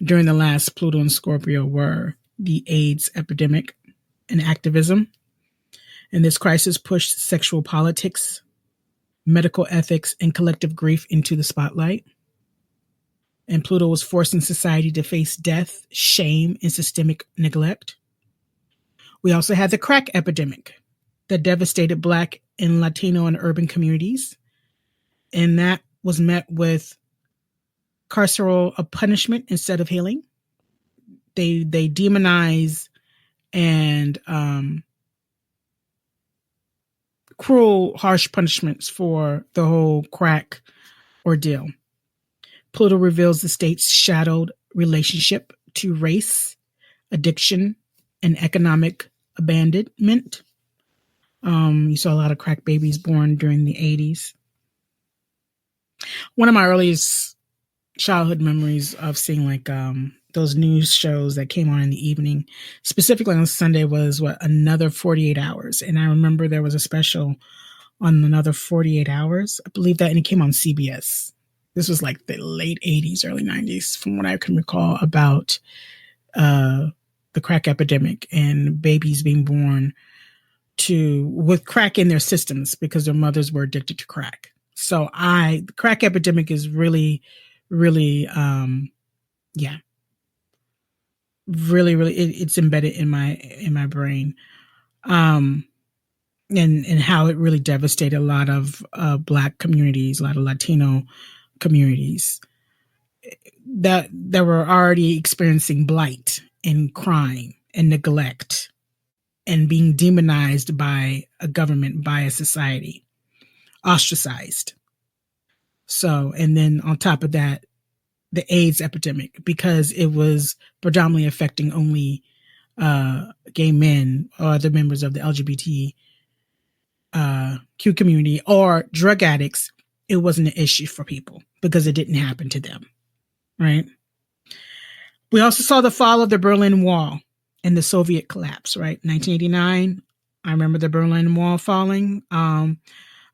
during the last Pluto in Scorpio were the AIDS epidemic and activism. And this crisis pushed sexual politics, medical ethics, and collective grief into the spotlight. And Pluto was forcing society to face death, shame, and systemic neglect. We also had the crack epidemic that devastated Black and Latino and urban communities. And that was met with carceral punishment instead of healing. They demonize and cruel, harsh punishments for the whole crack ordeal. Pluto reveals the state's shadowed relationship to race, addiction, and economic abandonment. You saw a lot of crack babies born during the 80s. One of my earliest childhood memories of seeing like those news shows that came on in the evening, specifically on Sunday, was Another 48 Hours. And I remember there was a special on Another 48 Hours. I believe that, and it came on CBS. This was like the late 80s, early 90s, from what I can recall, about the crack epidemic and babies being born with crack in their systems because their mothers were addicted to crack. So the crack epidemic is really, really, really, it's embedded in my brain. And how it really devastated a lot of Black communities, a lot of Latino communities that were already experiencing blight and crime and neglect and being demonized by a government, by a society, ostracized. So, and then on top of that, the AIDS epidemic, because it was predominantly affecting only gay men or other members of the LGBT Q community or drug addicts. It wasn't an issue for people because it didn't happen to them, right? We also saw the fall of the Berlin Wall and the Soviet collapse, right? 1989. I remember the Berlin Wall falling. I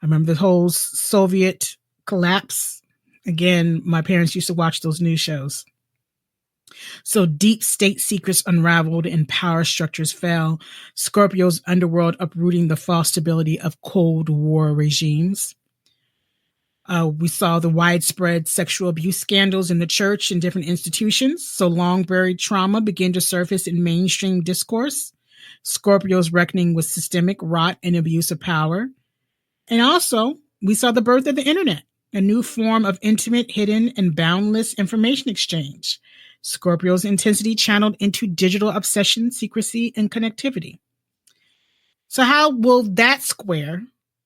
remember the whole Soviet collapse. Again, my parents used to watch those news shows. So deep state secrets unraveled and power structures fell. Scorpio's underworld uprooting the false stability of Cold War regimes. We saw the widespread sexual abuse scandals in the church and different institutions. So long buried trauma began to surface in mainstream discourse. Scorpio's reckoning with systemic rot and abuse of power. And also, we saw the birth of the internet, a new form of intimate, hidden, and boundless information exchange. Scorpio's intensity channeled into digital obsession, secrecy, and connectivity. So how will that square,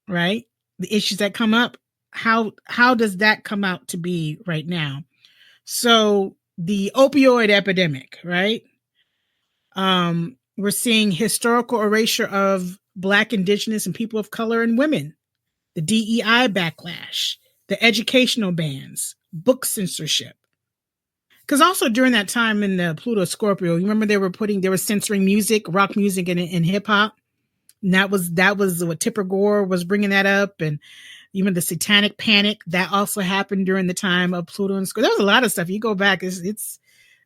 right? The issues that come up, how does that come out to be right now? So the opioid epidemic, right? We're seeing historical erasure of Black, Indigenous, and people of color and women, the DEI backlash, the educational bans, book censorship. Because also during that time in the Pluto Scorpio, you remember they were censoring music, rock music, and hip hop. And that was what Tipper Gore was bringing that up, and even the Satanic Panic that also happened during the time of Pluto and Scorpio. There was a lot of stuff. You go back, it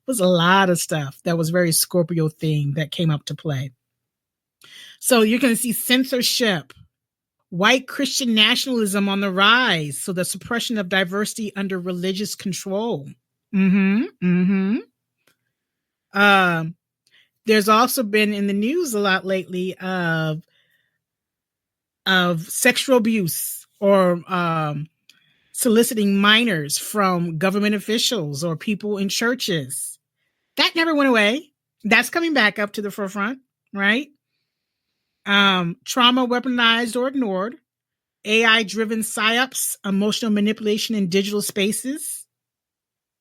was a lot of stuff that was very Scorpio themed that came up to play. So you're going to see censorship, white Christian nationalism on the rise. So the suppression of diversity under religious control. There's also been in the news a lot lately of sexual abuse or soliciting minors from government officials or people in churches. That never went away. That's coming back up to the forefront, right? Trauma weaponized or ignored. AI-driven psyops, emotional manipulation in digital spaces.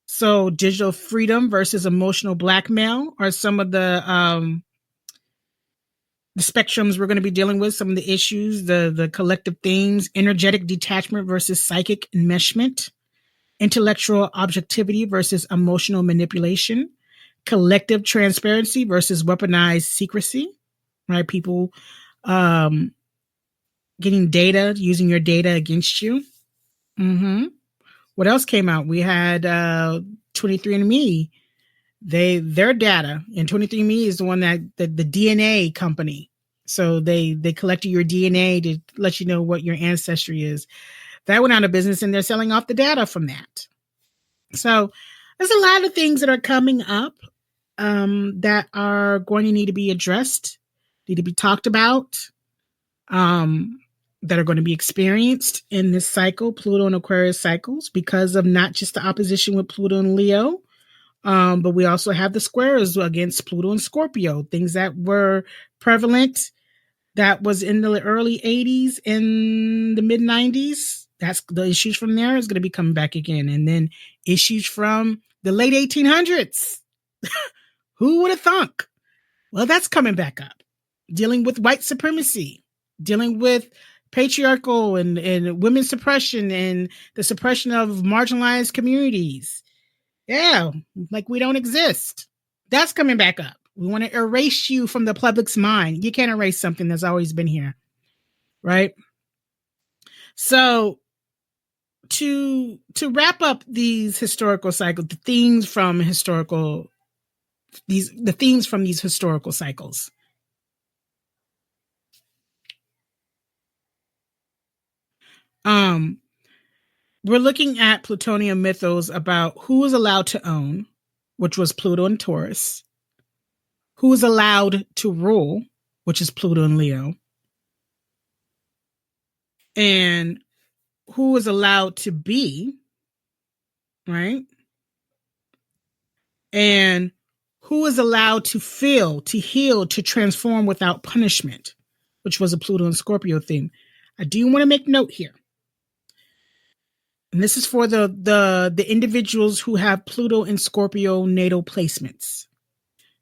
So digital freedom versus emotional blackmail are some of the spectrums we're going to be dealing with, some of the issues, the collective themes, energetic detachment versus psychic enmeshment, intellectual objectivity versus emotional manipulation, collective transparency versus weaponized secrecy, right? People getting data, using your data against you. What else came out? We had 23andMe. Their data, and 23andMe is the one that the DNA company. So they collected your DNA to let you know what your ancestry is. That went out of business, and they're selling off the data from that. So there's a lot of things that are coming up that are going to need to be addressed, need to be talked about, that are going to be experienced in this cycle, Pluto and Aquarius cycles, because of not just the opposition with Pluto and Leo, but we also have the squares against Pluto and Scorpio, things that were prevalent that was in the early 80s and the mid 90s. That's the issues from there is going to be coming back again. And then issues from the late 1800s. Who would have thunk? Well, that's coming back up. Dealing with white supremacy, dealing with patriarchal and women's suppression and the suppression of marginalized communities. Yeah, like we don't exist. That's coming back up. We want to erase you from the public's mind. You can't erase something that's always been here, right? So to wrap up these historical cycles, the themes from these historical cycles. We're looking at Plutonian mythos about who was allowed to own, which was Pluto and Taurus, who was allowed to rule, which is Pluto and Leo, and who was allowed to be, right? And who is allowed to feel, to heal, to transform without punishment, which was a Pluto and Scorpio theme. I do want to make note here. And this is for the individuals who have Pluto and Scorpio natal placements.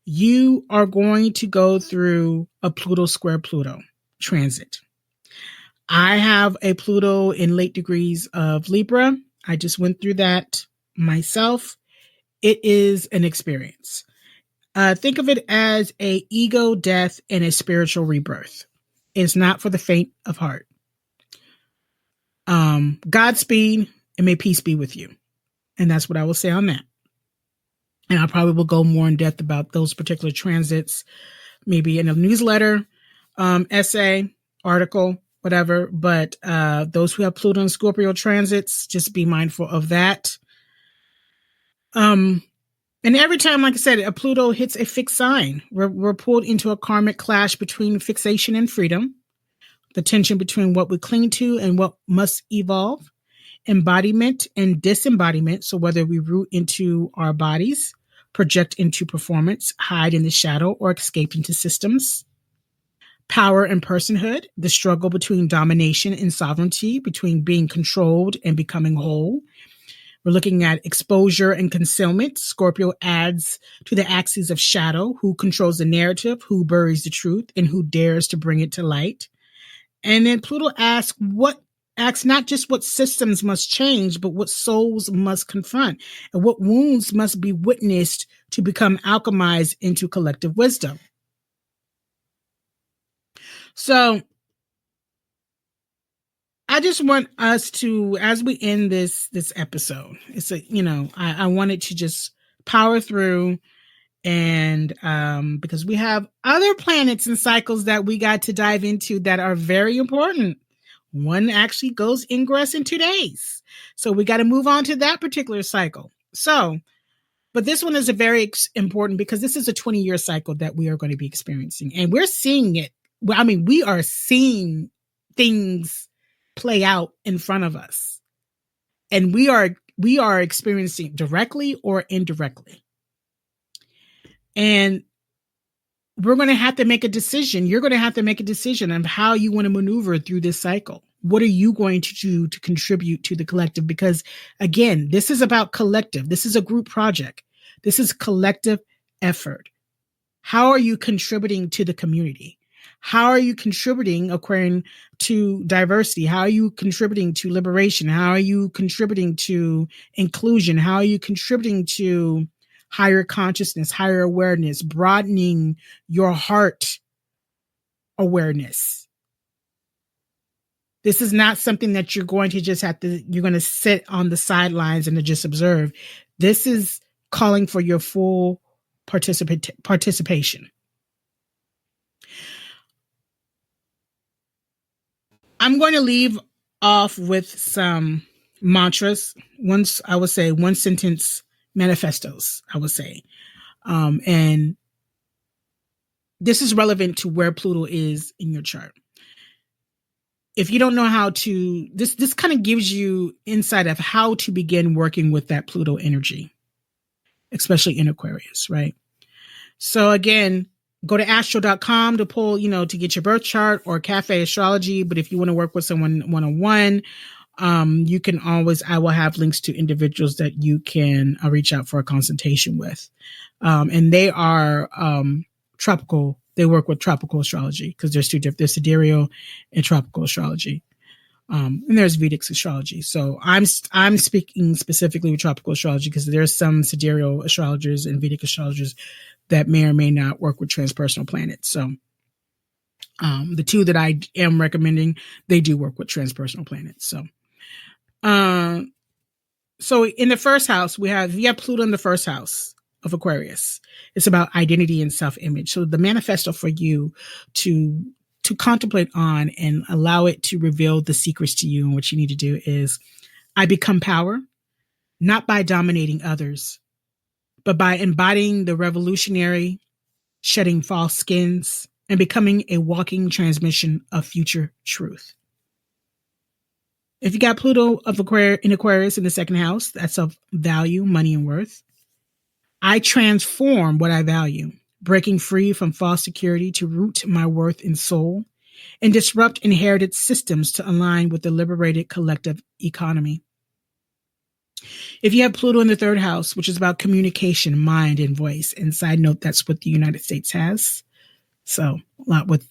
You are going to go through a Pluto square Pluto transit. I have a Pluto in late degrees of Libra. I just went through that myself. It is an experience. Think of it as a ego death and a spiritual rebirth. It's not for the faint of heart. Godspeed, and may peace be with you. And that's what I will say on that. And I probably will go more in depth about those particular transits, maybe in a newsletter, essay, article, whatever. But those who have Pluto and Scorpio transits, just be mindful of that. And every time, like I said, a Pluto hits a fixed sign, we're pulled into a karmic clash between fixation and freedom, the tension between what we cling to and what must evolve, embodiment and disembodiment. So whether we root into our bodies, project into performance, hide in the shadow, or escape into systems. Power and personhood, the struggle between domination and sovereignty, between being controlled and becoming whole. We're looking at exposure and concealment. Scorpio adds to the axis of shadow, who controls the narrative, who buries the truth, and who dares to bring it to light. And then Pluto asks not just what systems must change, but what souls must confront and what wounds must be witnessed to become alchemized into collective wisdom. So I just want us to, as we end this episode, I wanted to just power through, and because we have other planets and cycles that we got to dive into that are very important. One actually goes ingress in 2 days. So we got to move on to that particular cycle. So, but this one is a very important because this is a 20-year cycle that we are going to be experiencing. And we're seeing it. I mean, we are seeing things play out in front of us. And we are experiencing directly or indirectly. And we're going to have to make a decision. You're going to have to make a decision of how you want to maneuver through this cycle. What are you going to do to contribute to the collective? Because again, this is about collective. This is a group project. This is collective effort. How are you contributing to the community? How are you contributing according to diversity? How are you contributing to liberation? How are you contributing to inclusion? How are you contributing to higher consciousness, higher awareness, broadening your heart awareness? This is not something that you're going to just you're going to sit on the sidelines and to just observe. This is calling for your full participation. I'm going to leave off with some mantras. I would say one sentence manifestos, I would say. And this is relevant to where Pluto is in your chart. If you don't know how to, this kind of gives you insight of how to begin working with that Pluto energy, especially in Aquarius, right? So again, go to astro.com to pull, to get your birth chart, or Cafe Astrology. But if you want to work with someone one-on-one, you can always, I will have links to individuals that you can reach out for a consultation with. And they are tropical. They work with tropical astrology because there's two different, there's sidereal and tropical astrology. And there's Vedic astrology. So I'm speaking specifically with tropical astrology because there's some sidereal astrologers and Vedic astrologers that may or may not work with transpersonal planets. So the two that I am recommending, they do work with transpersonal planets. So so in the first house, we have Pluto in the first house of Aquarius. It's about identity and self-image. So the manifesto for you to contemplate on and allow it to reveal the secrets to you, and what you need to do is, I become power, not by dominating others, but by embodying the revolutionary, shedding false skins, and becoming a walking transmission of future truth. If you got Pluto in Aquarius in the second house, that's of value, money, and worth. I transform what I value, breaking free from false security to root my worth in soul and disrupt inherited systems to align with the liberated collective economy. If you have Pluto in the third house, which is about communication, mind, and voice, and side note, that's what the United States has. So a lot with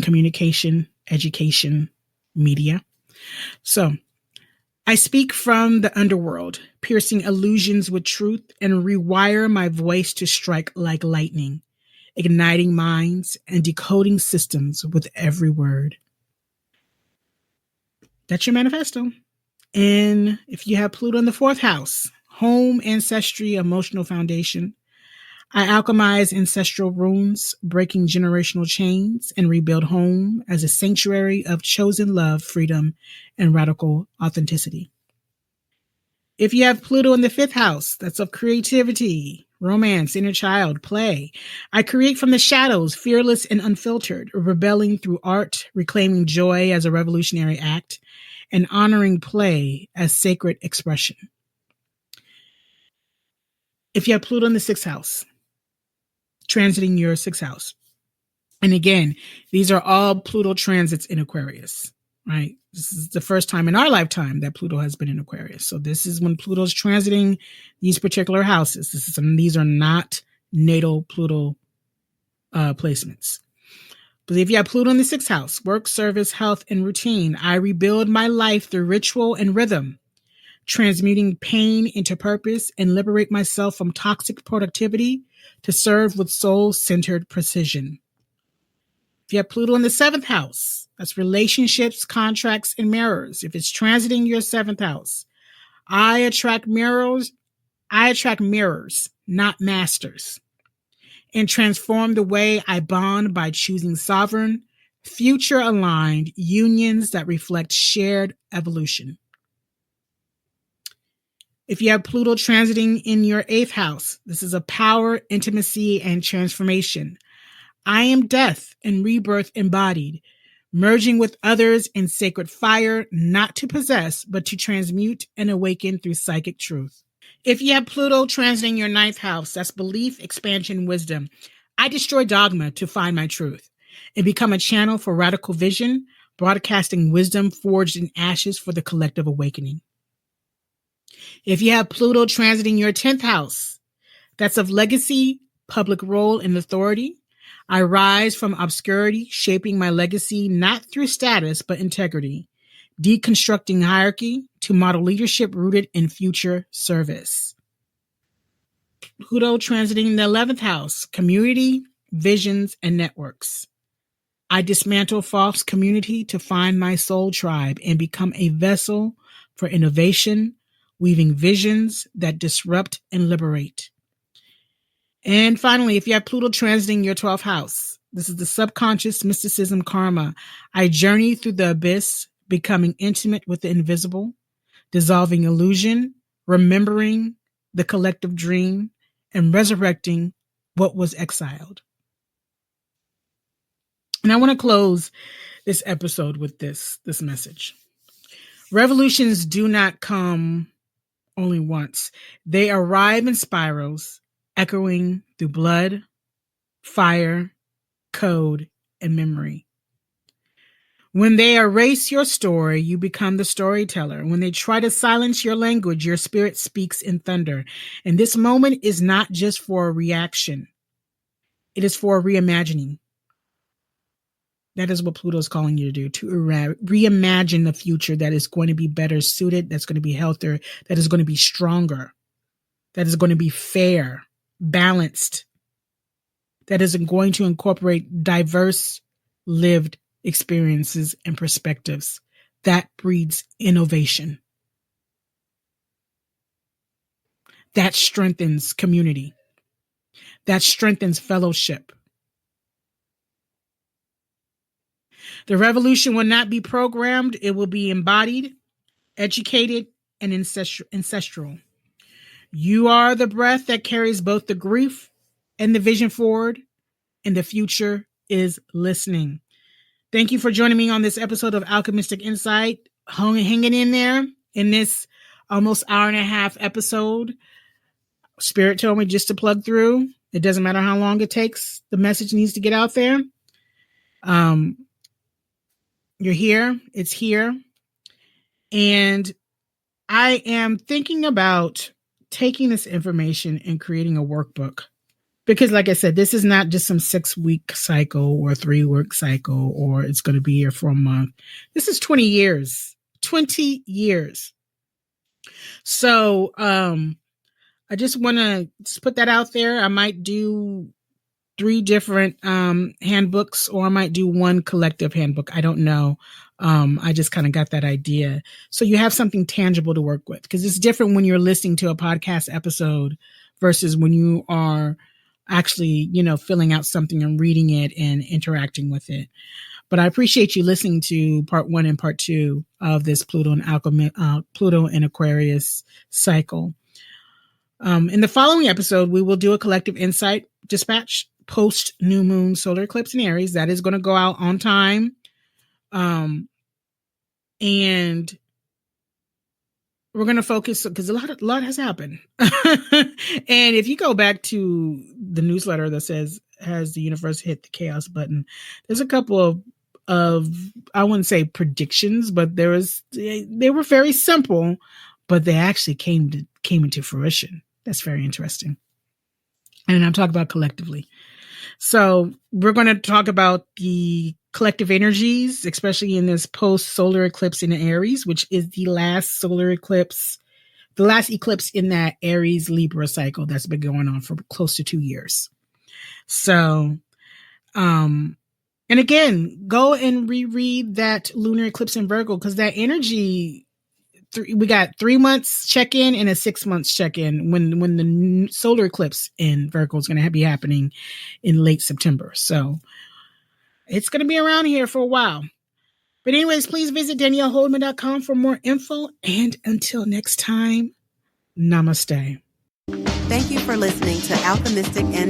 communication, education, media. So I speak from the underworld, piercing illusions with truth and rewire my voice to strike like lightning, igniting minds and decoding systems with every word. That's your manifesto. And if you have Pluto in the fourth house, home, ancestry, emotional foundation, I alchemize ancestral runes, breaking generational chains, and rebuild home as a sanctuary of chosen love, freedom, and radical authenticity. If you have Pluto in the fifth house, that's of creativity, romance, inner child, play. I create from the shadows, fearless and unfiltered, rebelling through art, reclaiming joy as a revolutionary act, and honoring play as sacred expression. If you have Pluto in the sixth house, transiting your sixth house. And again, these are all Pluto transits in Aquarius, right? This is the first time in our lifetime that Pluto has been in Aquarius. So this is when Pluto's transiting these particular houses. These are not natal Pluto placements. But if you have Pluto in the sixth house, work, service, health, and routine, I rebuild my life through ritual and rhythm, transmuting pain into purpose and liberate myself from toxic productivity to serve with soul-centered precision. If you have Pluto in the seventh house, that's relationships, contracts, and mirrors. If it's transiting your seventh house, I attract mirrors, not masters, and transform the way I bond by choosing sovereign, future-aligned unions that reflect shared evolution. If you have Pluto transiting in your eighth house, this is a power, intimacy, and transformation. I am death and rebirth embodied, merging with others in sacred fire, not to possess, but to transmute and awaken through psychic truth. If you have Pluto transiting your ninth house, that's belief, expansion, wisdom. I destroy dogma to find my truth and become a channel for radical vision, broadcasting wisdom forged in ashes for the collective awakening. If you have Pluto transiting your 10th house, that's of legacy, public role, and authority. I rise from obscurity, shaping my legacy not through status, but integrity, deconstructing hierarchy to model leadership rooted in future service. Pluto transiting the 11th house, community, visions, and networks. I dismantle false community to find my soul tribe and become a vessel for innovation, weaving visions that disrupt and liberate. And finally, if you have Pluto transiting your 12th house, this is the subconscious mysticism karma. I journey through the abyss, becoming intimate with the invisible, dissolving illusion, remembering the collective dream, and resurrecting what was exiled. And I want to close this episode with this message. Revolutions do not come only once. They arrive in spirals, echoing through blood, fire, code, and memory. When they erase your story, you become the storyteller. When they try to silence your language, your spirit speaks in thunder. And this moment is not just for a reaction. It is for a reimagining. That is what Pluto is calling you to do, to reimagine the future that is going to be better suited, that's going to be healthier, that is going to be stronger, that is going to be fair, balanced, that is going to incorporate diverse lived experiences and perspectives. That breeds innovation. That strengthens community. That strengthens fellowship. The revolution will not be programmed. It will be embodied, educated, and ancestral. You are the breath that carries both the grief and the vision forward, and the future is listening. Thank you for joining me on this episode of Alchemystic Insight. hanging in there in this almost hour and a half episode. Spirit told me just to plug through. It doesn't matter how long it takes. The message needs to get out there. You're here. It's here. And I am thinking about taking this information and creating a workbook. Because like I said, this is not just some 6-week cycle or 3-week cycle, or it's going to be here for a month. This is 20 years. 20 years. So I just want to put that out there. I might do 3 different handbooks, or I might do 1 collective handbook. I don't know. I just kind of got that idea. So you have something tangible to work with, because it's different when you're listening to a podcast episode versus when you are actually, filling out something and reading it and interacting with it. But I appreciate you listening to part 1 and part 2 of this Pluto in Aquarius cycle. In the following episode, we will do a collective insight dispatch post new moon solar eclipse in Aries. That is going to go out on time. And we're going to focus, because a lot has happened. And if you go back to the newsletter that says, has the universe hit the chaos button? There's a couple of I wouldn't say predictions, but they were very simple, but they actually came into fruition. That's very interesting. And I'm talking about collectively. So we're going to talk about the collective energies, especially in this post-solar eclipse in Aries, which is the last solar eclipse, the last eclipse in that Aries Libra cycle that's been going on for close to 2 years. So, and again, go and reread that lunar eclipse in Virgo, because that energy, we got 3 months check-in and a 6 months check-in when the solar eclipse in Virgo is going to be happening in late September. So it's going to be around here for a while. But anyways, please visit DanielleHoldman.com for more info. And until next time, namaste. Thank you for listening to Alchemystic N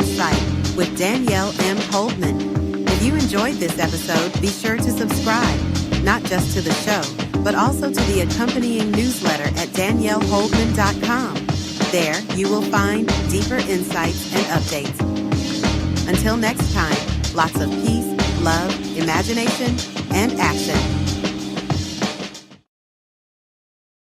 with Danielle M. Holdman. If you enjoyed this episode, be sure to subscribe, not just to the show, but also to the accompanying newsletter at DanielleHoldman.com. There, you will find deeper insights and updates. Until next time, lots of peace, love, imagination, and action.